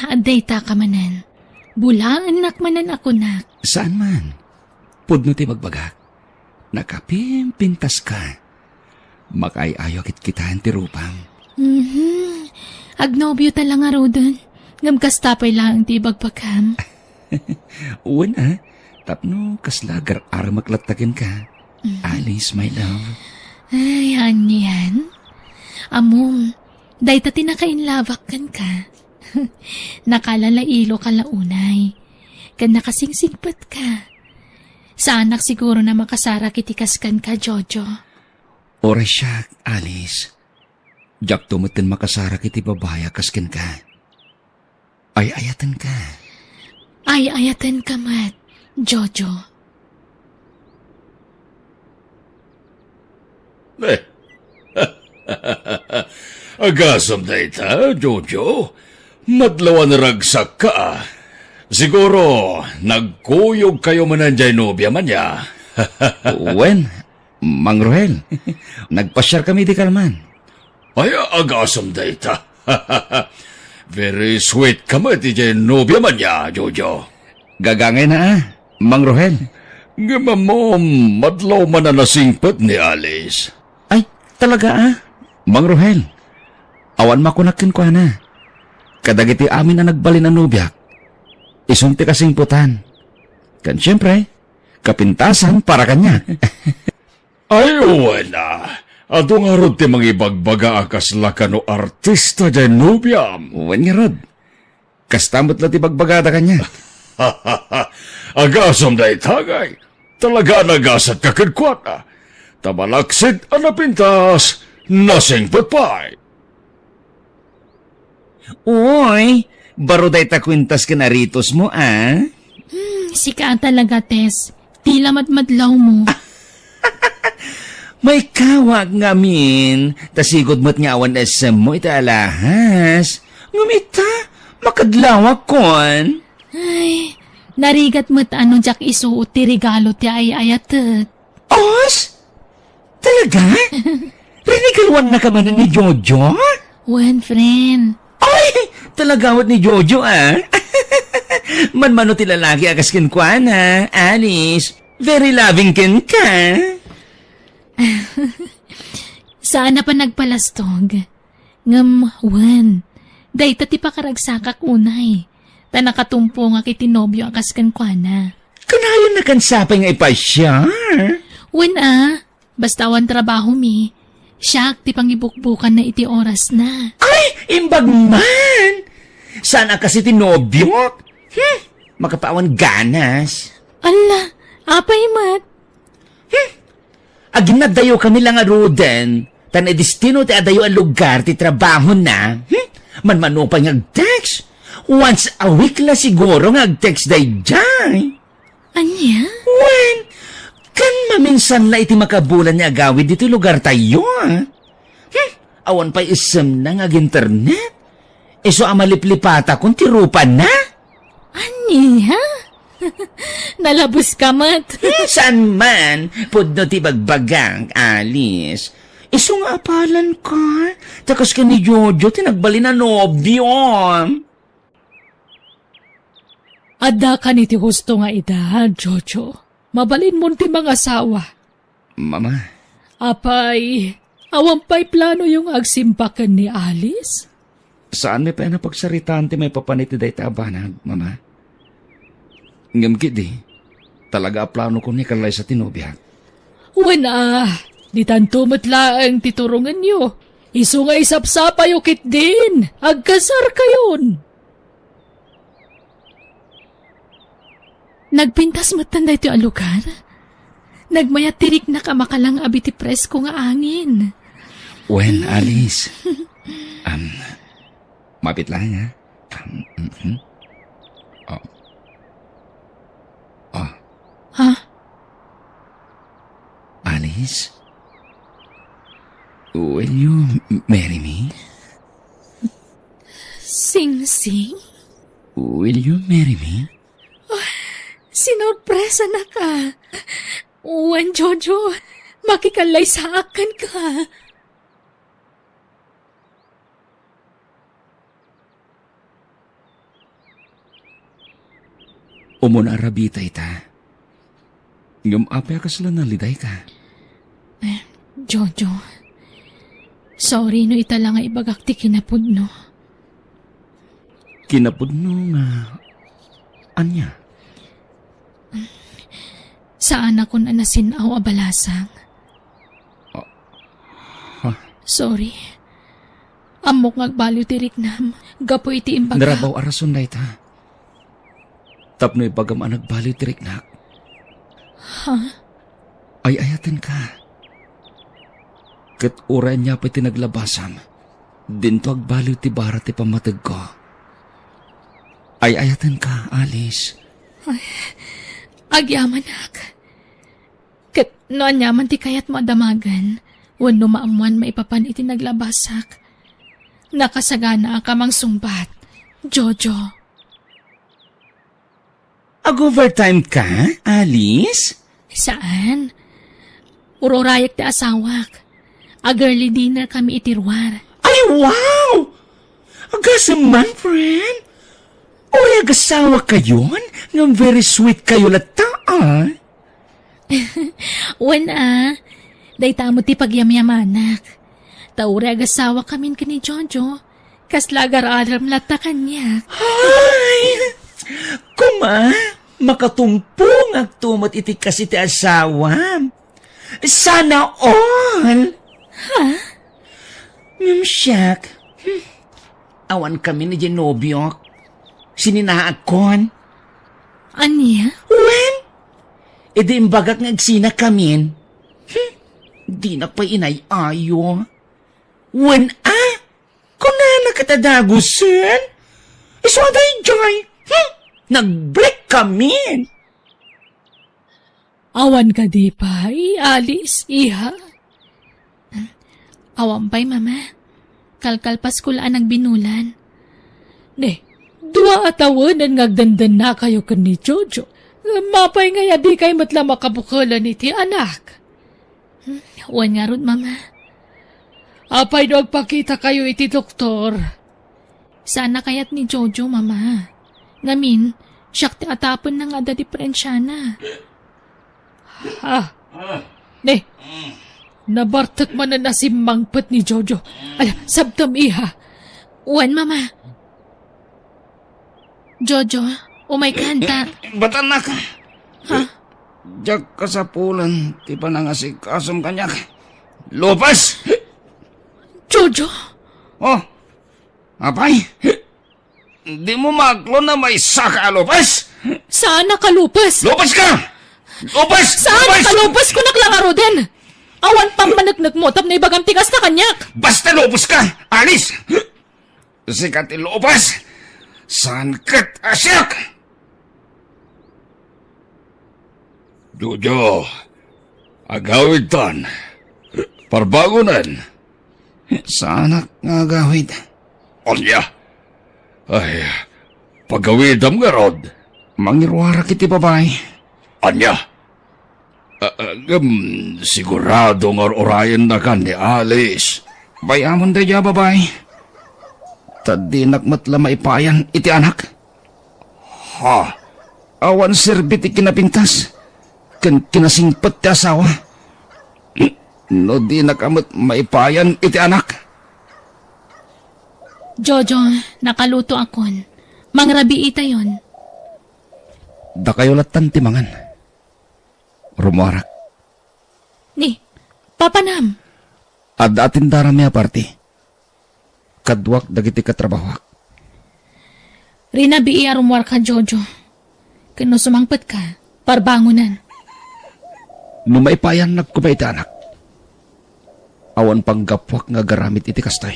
Data ka manan. Bulaan nakmanan ako nak. Saan man? Pudno ti magbagak. Nakapimpintas ka. Makay-ayo kitaan ti rupang. Agnobyo talang nga rodon. Ngamkastapay lang ti bagpagkam. Una, tapno kaslagar ara maglatagan ka. Alice, my love. Ay, yan. Amom, day ta tinakainlavak kan ka. Nakalalailo ka launay. Kan nakasingsingpat ka. Sa anak siguro na makasara kitikas kan ka, Jojo. Oras siya, Alice. Jak tumutin makasara kiti babaya kaskin ka. Ay ayatan ka. Ay ayaten ka mat, Jojo. Agasam na ita, Jojo. Madlawan ragsak ka. Siguro, nagkuyog kayo mananjay nobya man ya. Wen, Mang Rohel, nagpasyar kami di kalman. Ay, agasam na ita. Very sweet ka man, DJ nobya man ya, Jojo. Gagangay na Mang Rohel. Gamamom, madlaw man na nasingpat ni Alice. Ay, talaga Mang Rohel. Awan makunakin ko na. Kadagiti amin na nagbalin ang nubyak. Isunti kasing putan. Kan siyempre, kapintasan para kanya. Ay, wala. Ato nga rod ti mga ibagbaga akas lakano artista dyan nubyam. Wen nga rod. Kastamot na ti bagbagada kanya. Agasam na itagay. Talaga nagasat kakadkwat na. Tamalaksid ang napintas. Nasing patpay. Uy, baro day ta kwintas ka naritos mo, Si ka talaga, Tess. Tila madmadlaw mo. May kawag ngamin. Tasigod mo't nga awan SM mo ita alahas. Ngumita, makadlawag kon. Ay, narigat mo't ano jak isuot ti regalo ti ay ayatet. Os? Talaga? Rinigalwan na ka man ni Jojo? Wen, friend. Ay, talagawat ni Jojo, Manmano ti lalaki akas kinkwan, Alice. Very loving kin ka. Saan na pa nagpalastog? Ngam, wen. Dahita ti pakaragsakak unay. Ta nakatumpo nga kiti nobyo akas kankwana. Kanayon na kansapay nga ipasyar. Wen basta awan trabaho mi. Siyak ti pangibukbukan na iti oras na. Ay, imbag man. Sana kasi tinobyo. Makapawan ganas. Ala, apay mat. Agin na dayo kami lang aruden. Tan destino ti adayo ang lugar ti trabaho na. Manmano pa ngag-text. Once a week la siguro ngag-text day jay. Anya? Wen, kan maminsan la iti makabulan niya agawid dito lugar tayo, Awan pa isem na ngag-internet. Iso amaliplipata kung tirupan na. Anya? Nalabos ka mat. Saan man, pudno ti bagbagang, Alice. Iso nga apalan ka. Takas ka ni Jojo, tinagbali na nobyo. Ada ka ni ti husto nga ida, Jojo. Mabalin mo ti mga asawa. Mama. Apay, awampay plano yung agsimpakan ni Alice? Saan may pena pagsaritaan ti may papaniti day tabanag, Mama? Ngamkid talaga plano ko ni kalay sa tinubyak. Wana, di tanto matlaang titurungan nyo. Iso nga isapsapa yung kit din. Agkasar kayon. Nagpintas matanda ito ang lugar. Nagmayat tirik na kamakalang abiti presko nga angin. When, Alice? Mapit lang, ha? Ha? Alice? Will you marry me? Sing-sing? Will you marry me? Sinorpresa na ka. Uwan, Jojo. Makikalay sa akin ka. Umuna arabita ita. Ngam apya ka sila naliday ka. Jojo. Sorry no ita lang nga ibagak ti kinapudno. Kinapudno nga... Anya? Saan ako na nasinaw abalasang? Sorry. Amok ngagbaliw ti Riknam. Gapo iti imbaga. Narabaw arason na ita. Tapno ipagam nagbaliw ti Riknak. Ha? Ay ayatin ka. Kat oran niya pa tinaglabasam. Dinto agbaliw ti bara ti pamatag ko. Ay ayatan ka, Alice. Agyaman ak. Kat noan yaman ti kayat mo adamagan. Wano maamuan maipapan iti naglabasak. Nakasagana ka mang sumbat. Jojo. Ag-overtime ka, Alice? Saan? Urorayak ti asawak. A-girly dinner kami itirwar. Ay, wow! Agasaman, friend. Uy, agasawa kayon? Nga very sweet kayo lataan. Wan dayta mo ti pagyamyamanak. Taure agasawa kamin kani Jojo. Kas lagar-aram lata kanyak. Ay! Kuma, makatumpong agtumot iti kasi ti asawa. Sana all. Ha? Siyak. Awan kami ni Genobiok. Sininaakon. Anya? Wen? Edi imbagak ng agsina kamin. Di na pa inay-ayo. Wen kung na nakatadagusin. Iswaday joy. Nag-break kami. Awan ka di pa, Alice, iha. Awan pa'y, mama. Kalkalpas ko laan ang binulan. Ne, dua atawanan ngagdandan na kayo kan ni Jojo. Mapay nga di kayo matla makabukulan iti anak. Wan nga ron, mama. Apay do agpakita kayo iti doktor. Sana kayat ni Jojo, mama. Ngamin, siyak ti atapon na nga da diferensya na. Ne, nabartak man na si mangpet ni Jojo. Ala, sabtam iha. Wan, mama. Jojo, umay kanta. Batan na ka. Ha? Diyak ka sa pulan. Di pa nangasig kasam kanyak. Lupas! Jojo? Oh, apay. Di mo maglo na may saka, Lupas. Saan nakalupas? Lupas ka! Lupas! Saan nakalupas ko naklangaro din? Awan pang managnag mo, tap na ibagam tigas na kanyak. Basta lupas ka, Alice! Sikat lupas! Saan kat asyak? Jojo, agawid tan. Parbagunan. Sana nga gawid. Anya. Ay, pagawidam nga rod. Mangirwara kiti babae. Anya. Sigurado nga orayan na kan ni Alice. Bayamon da dya babae. Tadinak matla maipayan iti anak. Ha? Awan serbit ikinapintas. Kinasingpet ti asawa. No di nakamot maipayan iti anak. Jojo, nakaluto akon. Mangrabi ita yon. Da kayo latan timangan. Rumarak. Ni, papanam. Ad atin darami aparte. Kadwak dagiti katrabahwak. Rinabi arumwar ka, Jojo. Kano sumangpet ka, parbangunan. Numaipayan nagkumay iti anak. Awan panggapwak nga garamit iti kastay.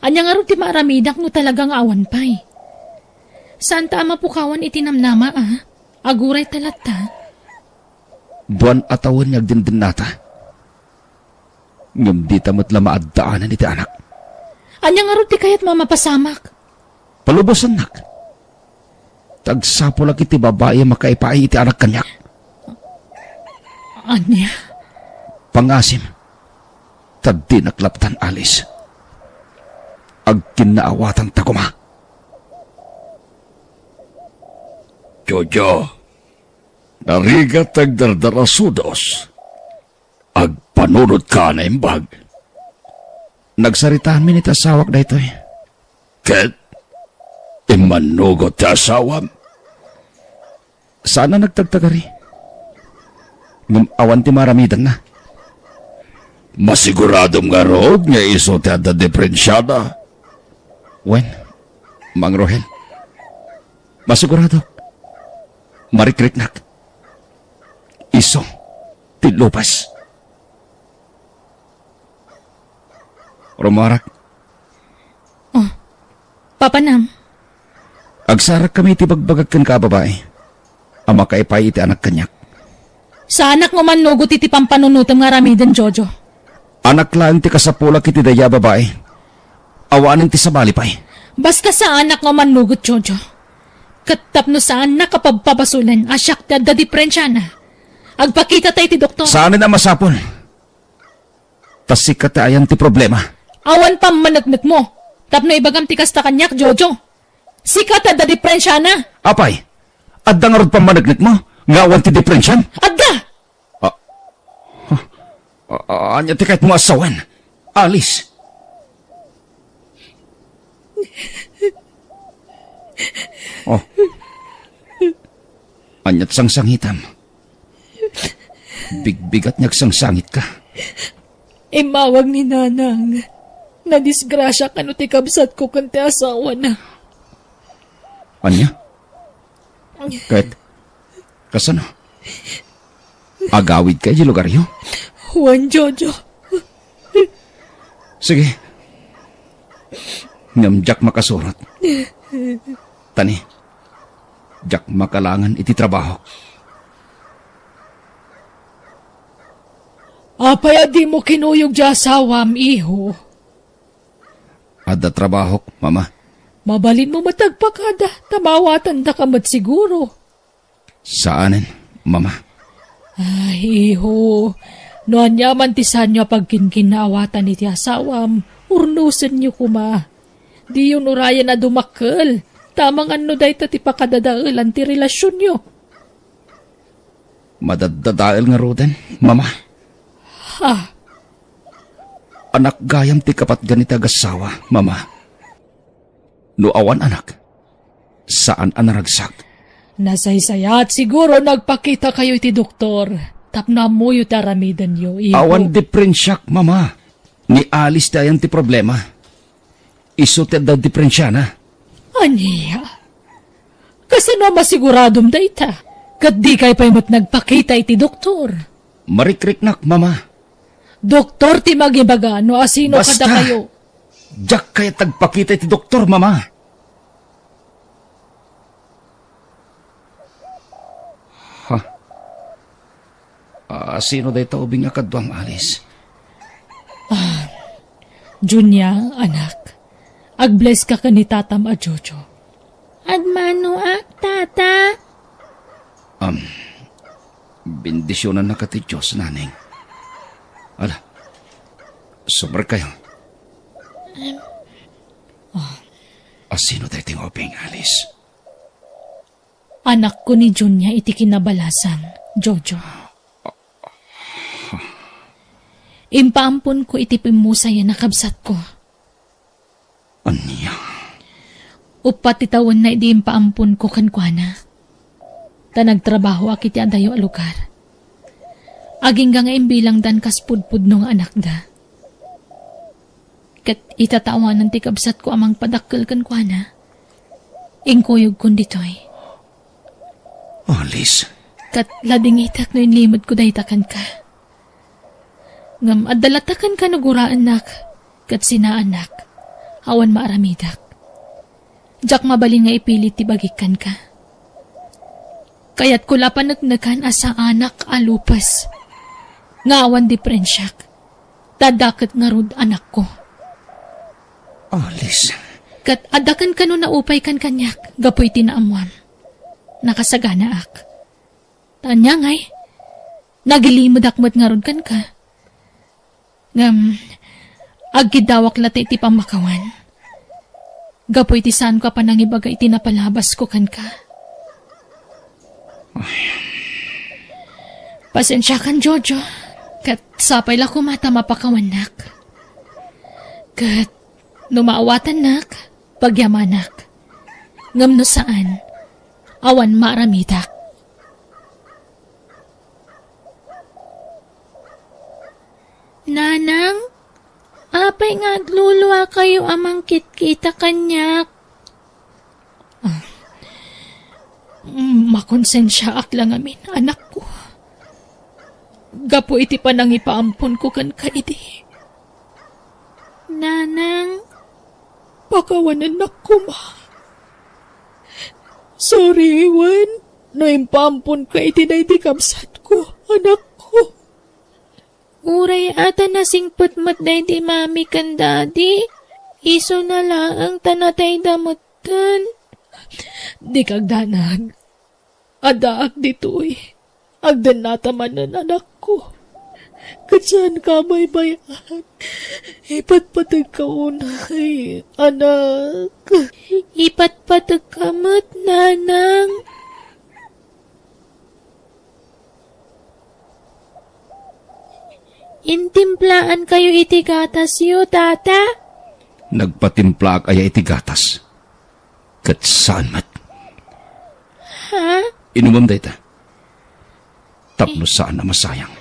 Anya nga rin ti maramidak no talagang awan pa'y. Saan ta mapukawan iti namnama Aguray talata. Buwan atawan niyag din nata. Ngam di tamot la maaddaanan iti anak. Anya nga rin ti kayat mamapasamak. Palubosan nak. Tagsapo lang iti babae makaipaay iti anak kanyak. Anya? Pangasim. Tadi naklaptan Alice. Agkinaawatan takuma. Jojo, narigat agdardarasudos. Agpanunod ka na imbag. Nagsaritahan min iti asawak na ito. Ket, imanugot ti asawam. Sana nagtagtagari. Ngam awan ti maramidan na. Masiguradom nga rod nga iso ti adda diferensyada. Wen, Mang Rohel. Masigurado. Marikriknak. Iso. Tilupas. Rumarak, Papanam, agsarak kami ti bagbagagkan ka babae. Ama kaipay iti anak kanyak. sa anak mo man nugot iti pampanunutam nga ramidan, Jojo. Anak lang ti kasapulak iti daya babae. Awanin ti sabali pay. Basta sa anak nga man nugot, Jojo. Katapno sa anak kapagpapasulan, asyak ti adda diferensya na. Agpakita tayo ti doktor. Saan na masapol? Tasik katayan ti problema. Awan pa managnak mo. Tapno ibagam ti kasta kanyak, Jojo. Sikat adda diferensya na. Apay, adda nga rod pamanaglit mo? Ngawan ti diferensyan? Adda! Anya ti kahit mo asawan. Alis. Oh. Anyat sangsangitam. Bigbigat niyag sangsangit ka. Imawag ni Nanang. Nadisgrasya ka no ti kabsat ko kanti asawa na. Anya? Kahit, kasano? Agawid kayo di lugar yun? Juan, Jojo. Sige. Ngam jak makasurot. Tani, jak makalangan iti trabaho. Apay di mo kinuyog di asawam, iho. Ada trabaho, mama. Mabalin mo matagpakada, tamawatan da kamat siguro. Saanin, mama? Ay, iho. Noan yaman tisan nyo pagkinkinawatan iti asawam, urnusan nyo kuma. Di yun urayan na dumakal. Tamang ano dahi ti pakadadaalan ti relasyon nyo. Madadadaal nga roden, mama. Ha? Anak gayam ti kapat ganita gasawa, mama. No awan anak, saan anaragsak? Nasaysaya at siguro nagpakita kayo iti doktor. Tapna mo yu taramidan yo, iho. Awan diferensyak, mama. Ni alis dayan ti problema. Iso ti daw diferensya na. Aniya? Kasi no masiguradom da ita. Kat di kay pa'y mat nagpakita iti doktor. Marikrik-nak, mama. Doktor ti magibagano, asino Basta. kada kayo? Diyak kaya tagpakita iti doktor, mama. Ha? Sino day taubing akadwang alis? Junya, anak. Agbless ka ni tatam a Jojo. Admano tata? Bendisyonan na ka ti Diyos, naning. Ala, sober kayo. Sino tayo ting oping, Alice? Anak ko ni Junya iti kinabalasan, Jojo. Impaampon ko iti pimusaya na kabsat ko. Anya? Upat itawan na iti impaampon ko kankwana. Ta nagtrabaho akiti adayo a lugar. Aging nga imbilang dan kaspudpud nung anak da. Kat itatawanan ti kabsat ko amang padakkel kankwana. Ingkuyog kun ditoy. Alice? Kat lading itak no inlimod ko daytakan ka. Ngam adalatakan ka naguraan nak. Kat sinaanak. Awan maaramidak. Jak mabalin nga ipilit ti bagikan ka. Kaya't kula panagnakan asa anak alupas. Nga awan diferensyak. Tadakat nga rod anak ko. Alice? Kat adakan ka no naupay kan kanyak. Gapoy tinaamwam. Nakasagana ak. Tanya ngay. Nagilimod akmat nga rod kan ka. Ngam, agidawak lati iti pamakawan. Gapoy ti saan ko pa nangibaga iti napalabas ko kan ka. Pasensya kan, Jojo. Kat sapay la kumata mapakawanak. Kat numaawatan nak, pagyamanak. Ngam no saan, awan maaramidak. Nanang, apay nga agluluwa kayo amang kitkita kanyak. Makonsensya ak lang amin, anak ko. Gapo iti panang ipaampon ko kan kaidi. Nanang, pakawanan ako, ma. Sorry, Iwan. Naimpampun ka itinay di kamsat ko, anak ko. Uray ata nasingput mat day di mami kan daddy. Iso na lang tanatay damutan. Di kag danag. Adaak dito'y. Agdan natamanan anak ko. Katsan ka may bayan. Ipatpatag ka unay, anak. Ipatpatag ka mat, nanang. Intimplaan kayo iti gatas yu, tata? Nagpatimpla kaya iti gatas. Kat saan mat? Ha? Inumam da ita. Tapno saan na masayang.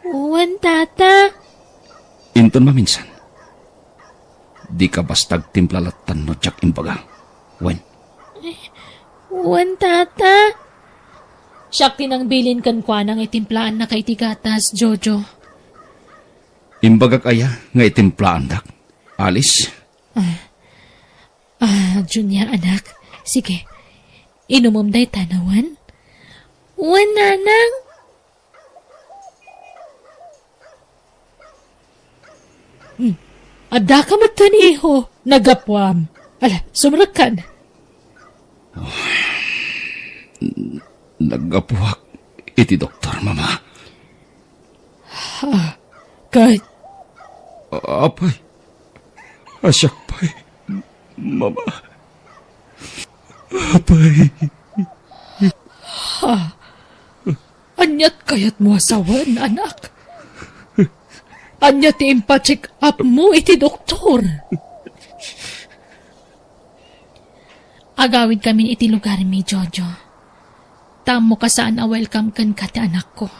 Uwan, tata. Inton maminsan. Di ka bastag timplalatan no tsak imbaga. Wen. Uwan, tata. Siyak tinangbilin kan kwa nang itimplaan na kay tigatas, Jojo. Imbaga kaya nga itimplaan dak. Alice? Junya, anak. Sige, inumom day tanawan. Uwan, nanang. Ada ka mataniho, nagapwam. Ala, sumrakan. Nagapuhak iti doktor, mama. Kahit Apay. Asyak pay. Mama. Apay. anyat kayat mo asawan, anak. Anyat impacheck up mo iti doktor. Agawid kami iti lugar mi, Jojo. Tamo ka saan a welcome kan kati anak ko.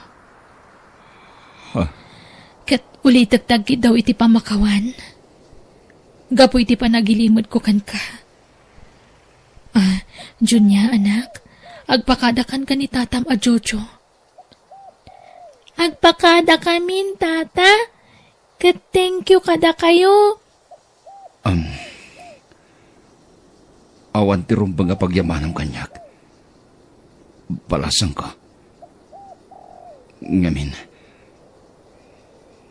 Kat ulitagtag daw iti pamakawan. Gapo iti panagilimod ko kan ka. Junya, anak. Agpakadakan ka ni tatam a Jojo. Agpakada kamin, tata. Kat thank you kada kayo. Awan ti rumbang nga pagyamanang kanyak. Balasang ko. Ngamin.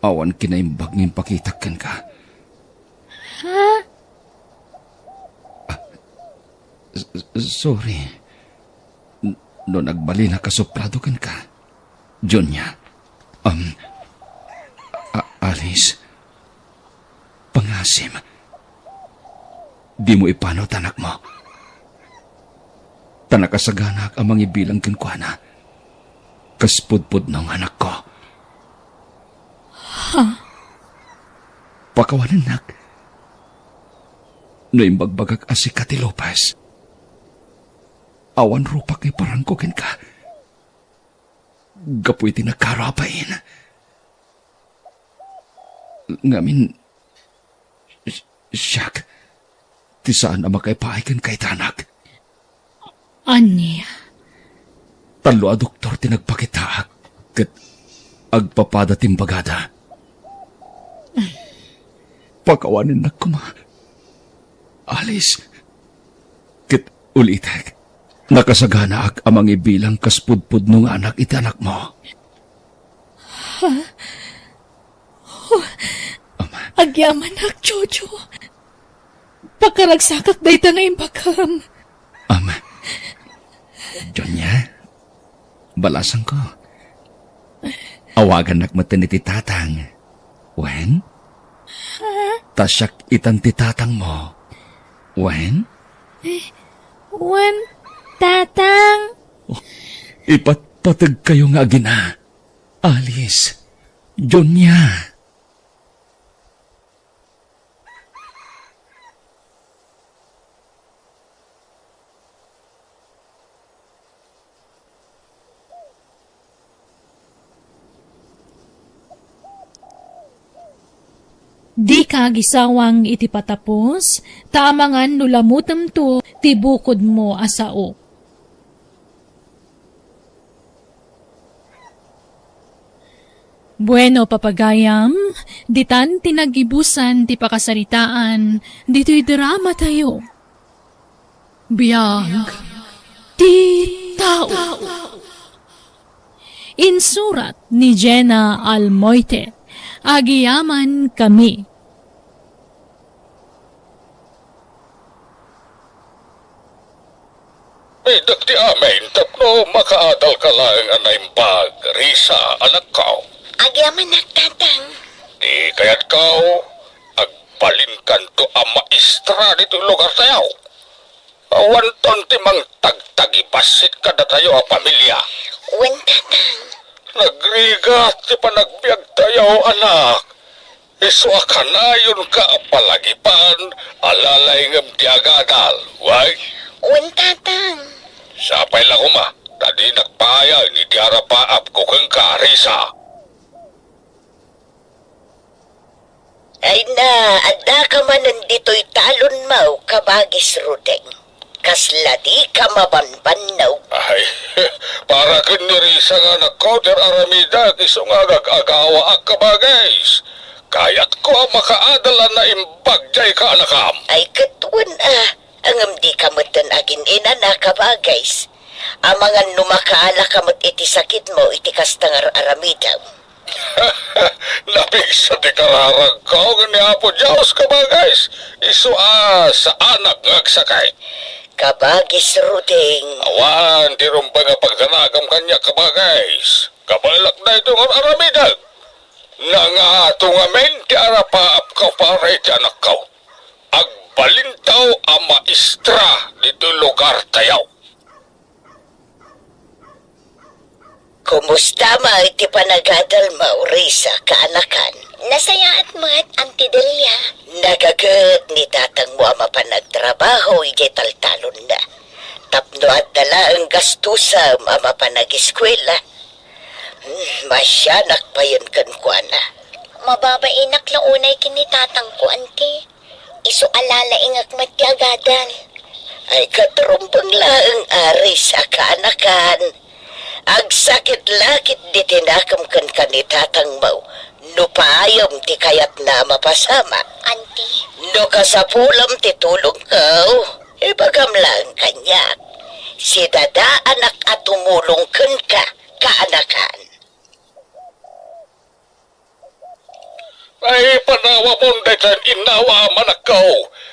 Awan kinaimbag ng pakitakan ka. Ha? Sorry. No nagbali na kasuplado kan ka. Junya. Alice. Pangasim. Di mo ipano tanak mo. Tanakasaganak ang mga ibilang kinkwana. Kaspudpud ng anak ko. Pakawanan nak. No imbagbagag asi Kati Lopez. Awan rupa kay parangkokin ka. Gapoy tinakarapain. Ngamin, siyak, ti saan na makaipahikan kay tanak. Anya? Talo a doktor tinagpakitaak, kat agpapada timbagada. Pakawanin na kuma. Alice, kat ulitek, nakasagana ak amang ibilang kaspudpud nung anak iti anak mo. Agyaman ak, Jojo. Pakaragsakak day ta nga imbagam. Jonya, balasang ko. Awagan nakmatan iti tatang. Wen? Tasyak itan ti tatang mo. Wen? Wen, tatang. Ipatpatag kayo nga agina. Alice, Jonya. Di kagisawang iti patapos, tamangan nulamutam to, tibukod mo asao. Bueno, papagayam, Ditan tinagibusan ti pakasaritaan, dito'y drama tayo. Biyag ti tao. Insurat ni Jenna Almoite. Agiyaman kami. Idak ti amin, tapno makaadal ka lang anaimbag, Risa, anak ko. Agyaman na, tatang. Di kaya't kau, agbalin kanto ang maestra dito lugar tayo. Awanton ti mang tagtagibasit ka na tayo a pamilya. Wen, tatang. Nagrigat ti panagbiag tayo, anak. Iso akanayon ka palagipan, alalay ngam ti agadal, why? Wen, tatang. Sapay lang uma, tadi nagpaya ni ti arapaap ko kang karisa. Ay na, adda ka man nandito'y talon mau, kabagis rudeng. Kasla di ka mabanbanaw. Ay, para kinirisa nga nagkoder aramida, iso nga gag-agawa ak kabagays. Kayat ko ang makaadala na imbagjay ka anakam. Ay katuan angam di kamutan agin ina na kabagays. Amangan numakaala kamut iti sakit mo, iti kastangar aramidaw. Napigsa di kararag ko, ganiapo Diyos kabagays. Iso sa anak ngagsakay. Kabagis rudeng. Awan, di rumba nga pagdanagam kanya kabagays. Kabalak na ito ng aramidag. Nangato nga men, ti arapaap ka para iti anak ko. Agbalintaw ang maestra dito lugar tayaw. Kumusta ma iti panagadal mo, Risa, kaanakan? Nasayaat mo't, Auntie Delia. Nagagat ni tatang mo ama pa nagtrabaho, iti taltalon na. Tapno at dala ang gastusam ama pa nag-eskwela. Masyanak pa yun kankwana. Mababainak lang unay kinitatang ko, Auntie. Isu alala ingak matyagadal. Ay katrumbang laang ari sa kaanakan. Agsakit lakit di tinakam kan kanitatang mau. No paayom ti kayat na mapasama. Auntie. No kasapulam ti tulong kau. Ibagam lang kanya. Si dada anak at tumulong ka, kaanakan. Ay, panawa mong daytan inawa manakaw.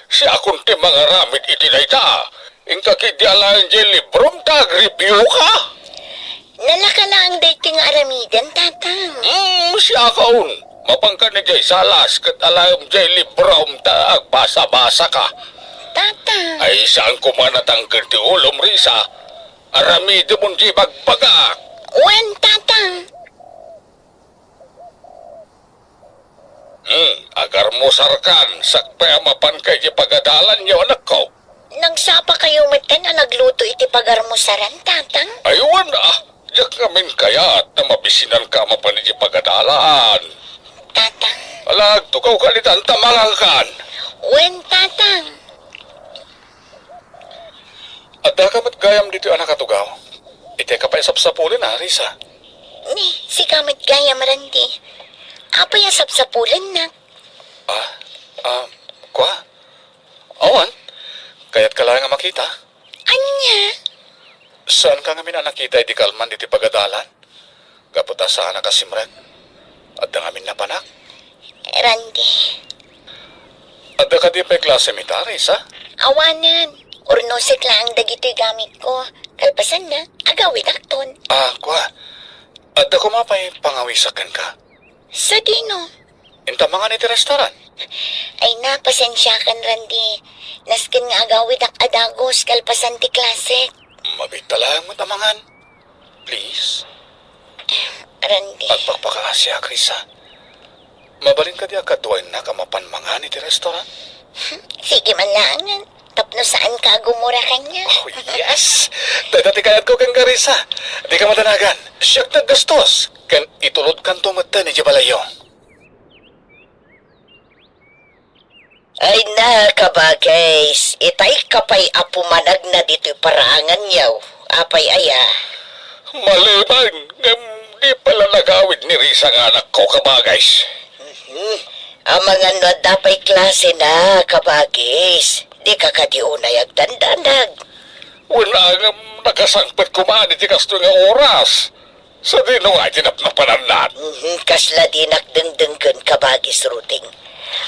Si akong ti mga ramit iti dayta. Ingkakidyalaan di librom tag-review ka. Nalaka lang dating aramidan, tatang. Si akaon. Mapangka ni jay salas kat alam jay librom ta agbasa-basa ka. Tatang. Ay, saan ko manatang ti ulom, Risa? Aramido mong di bagbaga. Wen, tatang. Agar mo sarkan, sakpay amapan kay di pagadalan niyo, anak ko. Nagsapa kayo matan na nagluto iti pagarmusaran, tatang. Aywan yak ngamin kayat na mabisinan ka mapan di pagadalan. Tatang. Alag, tukaw kalitan tamangang kan. Wen, tatang. At dakamat gayam dito anak katugaw. Ite ka pa isapsapulin ha, Risa. Ni, si kamit gaya marandi. Apa yung sapsapulan na? Kwa? Awan, kaya't ka lang nga makita. Anya? Saan ka ngamin nakita iti kalman iti pagadalan? Kaputa sa anak kasimret. At da ngamin napanak. Randy. At da ka di pa klase mita, Risa? Awanan. Urnosik lang dagito'y gamit ko. Kalpasan na. Agawid akton. Kwa? At da kumapay pangawisakan ka. Sa dino? Inta mga niti restaurant. Ay na, pasensya kan, Randy. Naskin nga agawid ak adagos kalpasan ti klase. Mabitalang mo tamangan. Please. Randy. At pagpakasya, Krisa. Mabalin ka di akatuan na kamapan mga niti restaurant. Sige man lang. Tapno saan ka gumura kanya? Oh, yes! Dati kayat ko kang Garisa. Di ka matanagan. Siyak na gastos. Kan itulod kan tumata ni Jabalayo. Ay na, kabagays. Itay kapay apumanag na dito'y parangan yaw. Apay aya. Maliban, di pala nagawid ni Risa nga anak ko, kabagays. Ang mga no dapay klase na, kabagis. Di ka kadiunay agdandanag. Wala nga nakasangpit kumani ti kasto nga oras. Sa dino nga tinapnapanan nat. Kasla di nakdengdenggan kabagis ruting.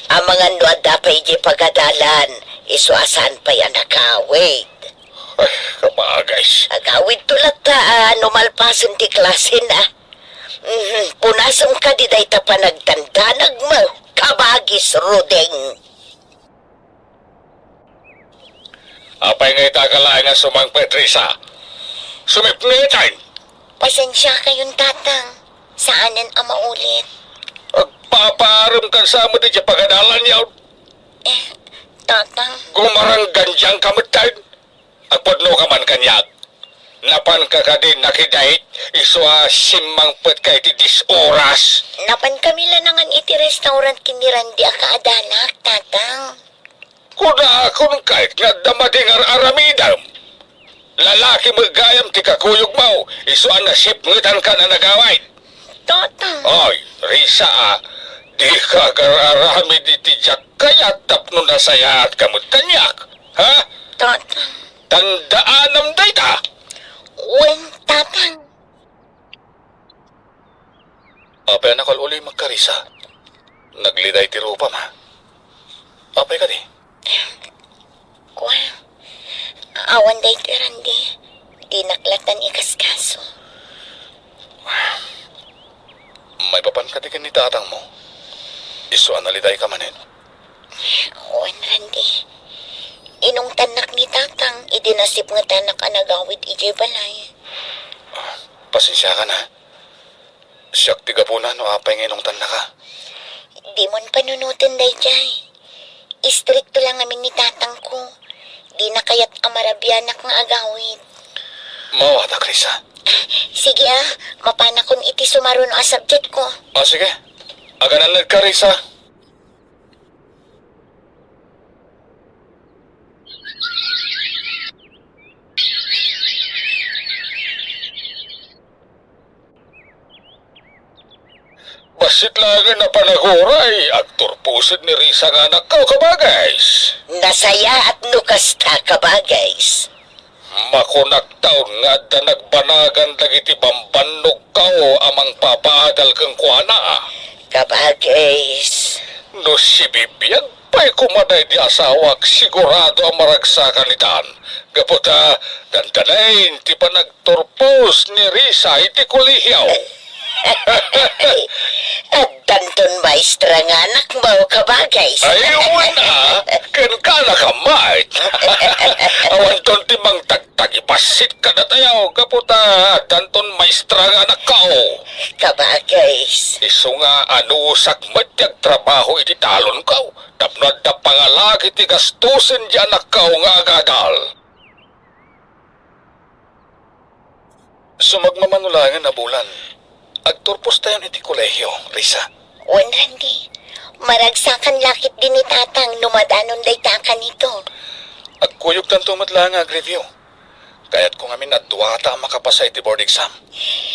Ang mga no dapay di pagadalan, isuasan pa yan nakawit. Ay, kabagays. Agawid tulad ta, numalpasan ti klase na. Punasam ka di day ta panagtandanag mo, kabagis ruding. Apay nga itakalain nga sumangpit, Risa. Sumipnitan. Pasensya kayong tatang. Saanan ang maulit? Agpaparam kan sa mo di siya pagadalan yaw. Tatang, Gumaranggan diyang kamutan. Agpadno ka man kanyag. Napan ka ka din nakidait. Iswa simangpit kay ti 10 oras. napan kami lanangan iti restaurant kinirandi akaadanak, tatang. Kuna akong kahit nga damadingar aramidam. Lalaki magayam ti kakuyog mo. Isuan na sipngitan ka na nagawait. Tatang, Oy, Risa di ka gararami di tijak kaya tapno na saya at kamot kanyak. Ha? tatang. Tandaan ang data. Wen, tatang. Apay na uli magkarisa. Nagliday ti rupa ma. Apay ka di. Kwa, awan day tirandi. Di naklatan ikaskaso. May papan ka di ni tatang mo. Iso analiday ka manin. Wen, Randy. Inong tanak ni tatang, idinasip nga tanak anagawid ijay balay. Pasensya ka na. Siyak tiga po na no apay ngayon tan na ka. Di mon panunutin day jay. Istrikto lang amin ni tatang ko. Di na kayat amarabyanak nga agawid. Mawata, Krisa. Sige mapana kon iti sumaron a subject ko. O sige. Aganan na ka, Risa. Basit lagi na panaguray, aktor pusid ni Risa nga anak ko, kabagays. Nasaya at nukasta kabagis. Makunak taon nga da nagbanagan dagiti bambanog kao amang papaadal kang kuana. Kabagis. No si bibiyag pa'y kumaday di asawak sigurado ang maragsakan nitan. Kaputa, dandanayin ti pa nagturpos ni Risa iti kulihiyaw. At danton maestra nga anak mo kabagis. Ayun na, ken ka nakamait. Awan ton timang tagtagipasit ka na tayo, kaputa, danton maestra nga anak kao. Kabagis. Iso nga anusak matyag trabaho iti talon kao. Tapnod na pangalagi ti gastusin di anak kao nga agadal. Sumagmamanulangan na bulan. Agturpos tayo iti kolehiyo, Risa. Wen, Randy. Maragsakan lakit din ni tatang numadanon day takan nito. Agkuyog tanto matlang ag-review. Kaya't kung amin at duwata makapasa iti board exam.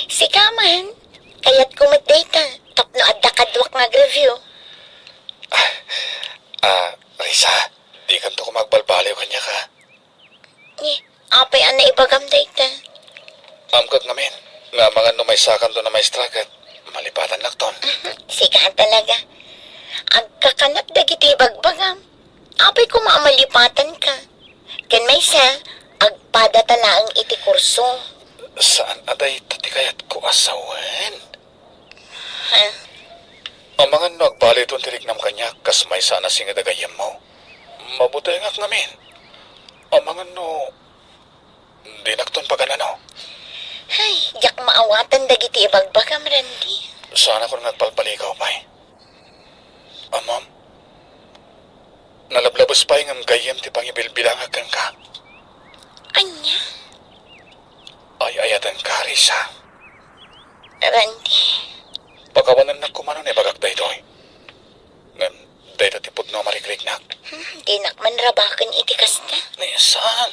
Si Kaman, kaya't kumatdata. Tapno adda kadwak nag-review. Risa, di kanto ko magbalbaliw kanya ka. Apay ana ibagam data. Amkag ngamin, nga mga numay sakan doon na may stragat, malipatan lakton. Sika talaga. Agkakanat dagiti bagbagam. Apay ko maamalipatan ka. Ken may sa, agpada talaang iti kurso. Saan aday tatikayat ko asawen? Ha? Ang mga nagbali doon tirik ng kanya, kas may sana singadagayam mo. Mabuti ngak ngamin. Ang mga di nakton paganano. Ay, yak maawatan dagiti ibagbagam, Randy. Sana ko nagpalpaligaw pa'y. Ma'am, nalablabas pa'y ngam gayam ti pangibilbilang agang ka. Anya? Ay ayatan ka, Risa. Randy, Pagkawanan na kumano ni bagak da ito. Ngam, dahil tipod no marikliknak. di nakman rabakan iti kasta. Saan?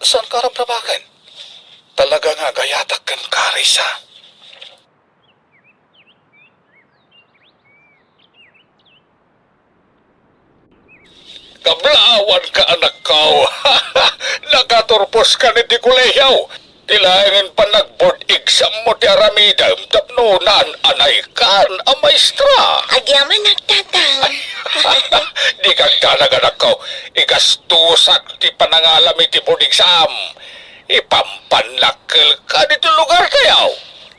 Saan ka rabrabakan? Talaga nga gayatak kan ka, Risa. Kablawan ka anak ko. Nakaturpos ka ni ti kuleyaw. Tilangin pa nag-board exam mo ti aramidam tapno naan anay kan a maestra. Agyaman nagtatang. Di kang tanag anak ko. Igastusak ti panangalami ti board exam. Ipampanlakil ka dito lugar kayaw.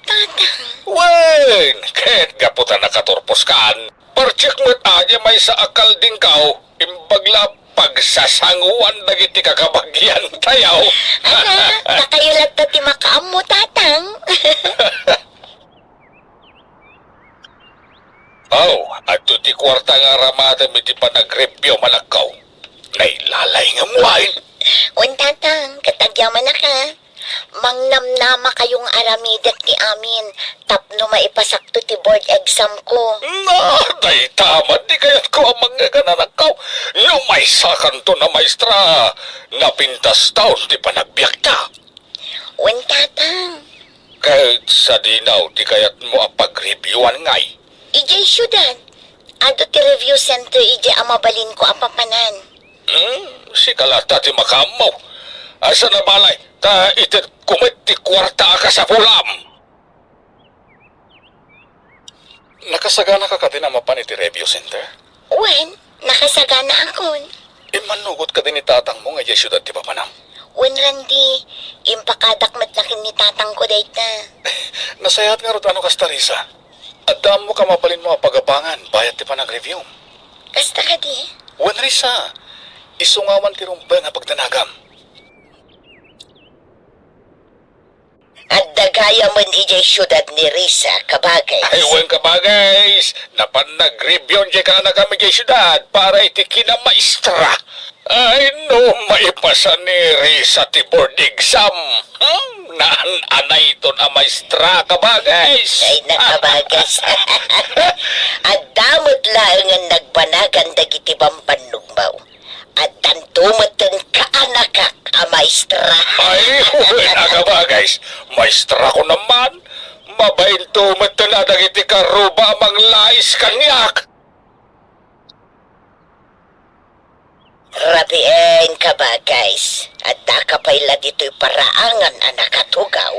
Tatang. Wen, kahit gaputan nakaturpos kan. Parchik mo't aja may sa akal din kao. Imbagla pagsasanguan dagiti kakabagyan tayaw. Nakayulat na ti makaam mo, tatang. Ato ti kwarta nga ramata mi ti panag-review malakaw. Nailalay nga muwain. Tatang, katagyaman na ka. Mangnamnama kayong aramidat ti amin. Tapno maipasakto ti board exam ko. Day tama, di kayat ko ang mga gananakaw. Yung may sakan to na maestra. Napintas taon di panagbiyak ka. Tatang. Kahit sa dinaw, di kayat mo ang pag-reviewan ngay. Ijay syudad. Ado ti review center ijay amabalin ko apapanan. Si kalata ti makamaw. Asa na balay, ta itit kumit ti kwarta ka sa pulam. Nakasagana ka din ang mapan iti review center? Nakasagana akon. Manugot ka din ni tatang mo nga syudad ti papanang. Randi, impakadakmat lakin ni tatang ko dayta. Nasayat nga ron ano kas Tarisa. Adam mo ka mapalin mo ang pagapangan, bayat ti pa nag-review. Kasta ka di? Risa, isungawan ti rumbay nga pagdanagam. At dagaya man ijay syudad ni Risa, kabagay. Ay, ka ba guys? Napan nag-review dyan ka na kami kay syudad para iti kinamaestra. Ay, no, maipasa ni Risa ti board exam. Naan-anay ton a maestra ka ba guys? Ay, nakabagas. At damot lang ang nagbanagan dagiti bampanugmaw. At tantumatan kaanakak a maestra. Ay, naga ba guys? Maestra ko naman. Mabainto matala dagiti karuba mang lais kanyak. Rabien ka ba, guys? At nakapayla dito'y paraangan ang nakatugaw.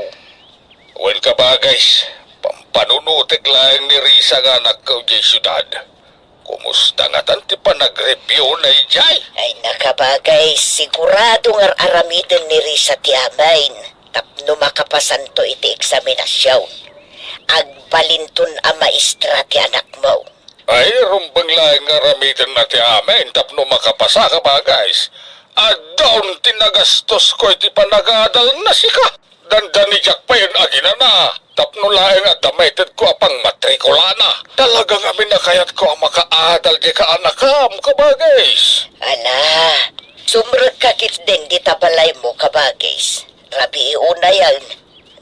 Ka ba guys? Pampanunutik lang ni Risa nga nagkaw di syudad. Kumusta nga tanti pa nag-review na ijay? Ay nakabagay, sigurado nga aramidan ni Risa ti amain. Tapno makapasan to iti eksaminasyon. Agbalintun a maestra ti anak mo. Ay, rumbang lang nga ramitan na ti amin, tapno makapasa ka ba guys? At doon tinagastos ko iti panagadal na sika. Dandani jak pa yun agina na. Tapno lang nga damited ko apang matrikula na. Talagang amin na kayat ko ang makaadal di ka anakam ka ba guys? Ala, sumrag kakit din di tabalay mo ka ba guys? Rabi una yan.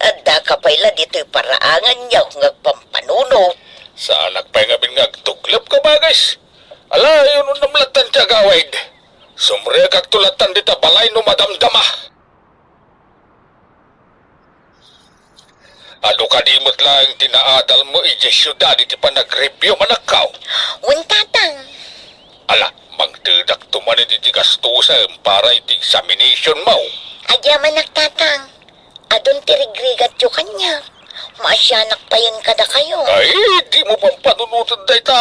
At nakapayla dito'y paraangan niya ngagpampanuno. Saan nagpahingabin ngagtuglap ka ba guys? Ala, yun namlatan siya gawaid. Sumre kagtulatan di tabalay no madamdama. Ano ka di mo't lang tinaadal mo iti syudad iti pa nag-review manakaw? Tatang. Ala, magdadak tuman iti gastusan para iti examination mo. Agyaman nagtatang. Adon tirigrigat yung kanya. Maasyanak pa yun kada kayo. Ay, di mo pang panunutan day ta.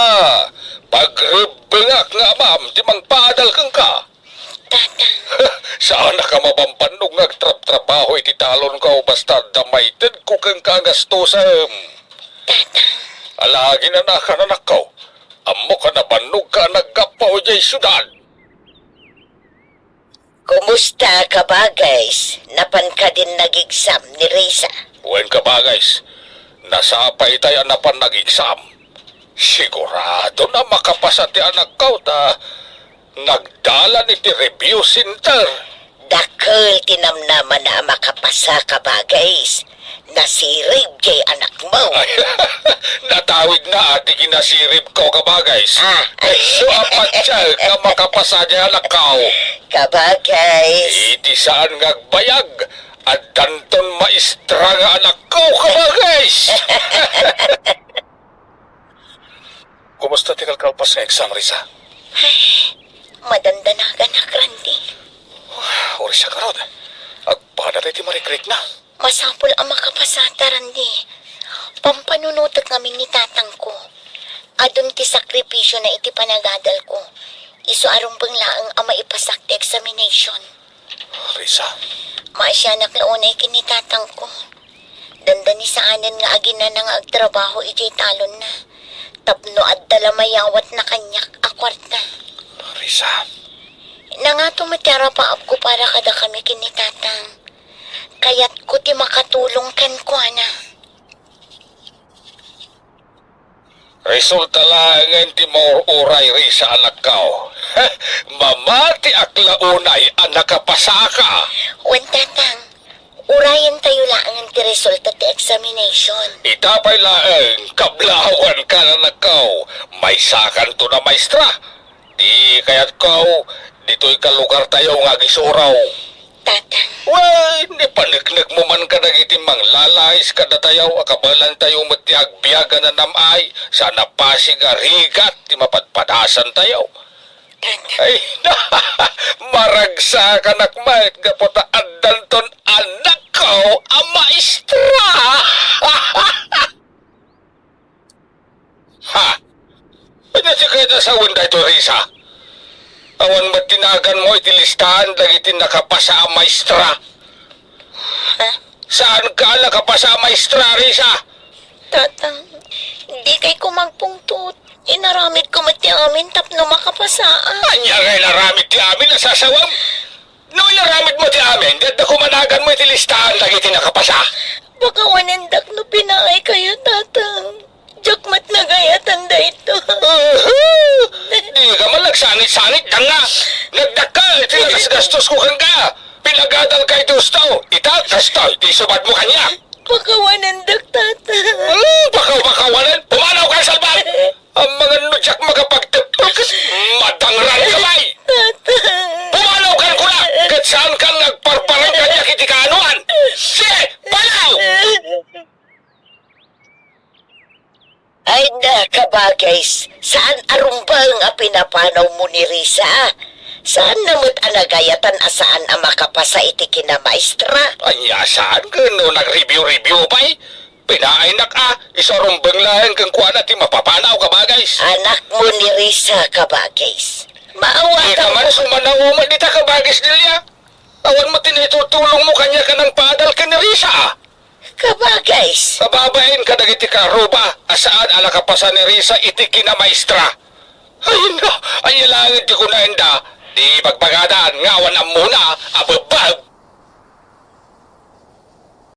Pag-rebengak nga ma'am, di mang paadal kang ka. Tatang. Saan na ka mabampanong nagtrap-trabaho iti talon ka o basta damited ko kang kagastusam. Tatang. Alagi na nakananak ka. Amo ka na banog ka nagkapaw jay syudad. Kumusta ka ba guys? Napan ka din nag-exam ni Risa? Ka ba guys? Nasapay tayo na pa nag-exam. Sigurado na makapasa ti anak ka ta. Nagdala ni ti review center. Dakal tinamnaman na makapasa ka ba guys? Nasirib jay anak mo. Ay, natawid na ati kinasirib ko ka ba guys? So apat siya ka makapasa di anak ka. Ka ba guys? Iti saan ngagbayag at danton maestra nga anak ko ka ba guys? Kumusta ti kalkalpas nga exam, Risa? Madandanagan na, Randy. Uri siya karod. Agpada tayo ti marikrik na. Masapol ang makapasata, Randy. Pampanunutot ngamin ni tatang ko. Adun ti sakripisyo na iti panagadal ko. Iso arong banglaang ang maipasak ti examination. Risa, Maasyanak launay kini tatang ko. Danda ni saanan nga agina na nga agtrabaho ijay talon na. Tapno at dalamayawat na kanyak akwarta. Risa. Nga tumatira pa ko para kada kami kini tatang. Kaya't ko ti makatulong kan ko na. Resulta lang ti mo uray Risa anak kao. Mamati aklaunay ang nakapasaka. Wan tatang, urayan tayo lang ti resulta ti examination. Itapay laeng kablawan ka na nakaw. May sakan to na maestra. Di kaya't kau, dito'y kalugar tayo nga gisuraw. Tatang, Why, ni paniknik mo man ka nagitimang lalais ka na tayo, akabalan tayo matiag biyaga na namay, sana pasig arigat, di mapadpadasan tayo. tatang, Ay, maragsa ka nakmait, gapota adanton anak ko, ang maestra! Ha? Ano si kaya sa wanda ito, Risa? Awan ba't tinagan mo itilistahan lagitin nakapasa ang maestra? ha? Saan ka nakapasa ang maestra, Risa? Tatang, di kay ko magpungtut. Inaramid ko mati amin tapno makapasaan. Anya kay naramit ti amin nasasawam? No naramit mo ti amin, dad na kumanagan mo itilistahan lagitin nakapasa. Baka wanendak no pinaay kayo, tatang. Jakmat na gaya tanda ito. Di ka man nagsanit-sanit na nga. Nagdaka, tinagasgastos ko kang ka. Pinagadal kay Dusto. Ita, gasto, di subat mo kanya. Baka wanendak, tatang. Bakaw-bakawalan, pumanaw ka sa salbang. Ang mga nudyak makapagtipag, madangran ka bay. Tatang. Pumanaw ka ko na, kat saan kang nagparparang kanya kitikaanuan. Sige, palaw! Ay na, kabagays, saan arumbang a pinapanaw mo ni Risa? Saan namut anagayatan asaan ang makapasa iti kina maestra? Anya, saan ka no nag-review-review pa eh? Pinainak isarumbang lang kang kuha na ti mapapanaw ka ba guys? Anak mo ni Risa, kabagays. Maawa Di ka naman mo. sumanaw dita ka bagis nilya. Awan mo tinitutulong mo kanya ka ng padal ka ni Risa. Kabagays. Kababain ka dagiti ka ruba, asaan ala kapasa ni Risa iti kina maestra. Ay na, anya langit di ko na enda. Di pagpagadaan, ngawan ang muna, ababas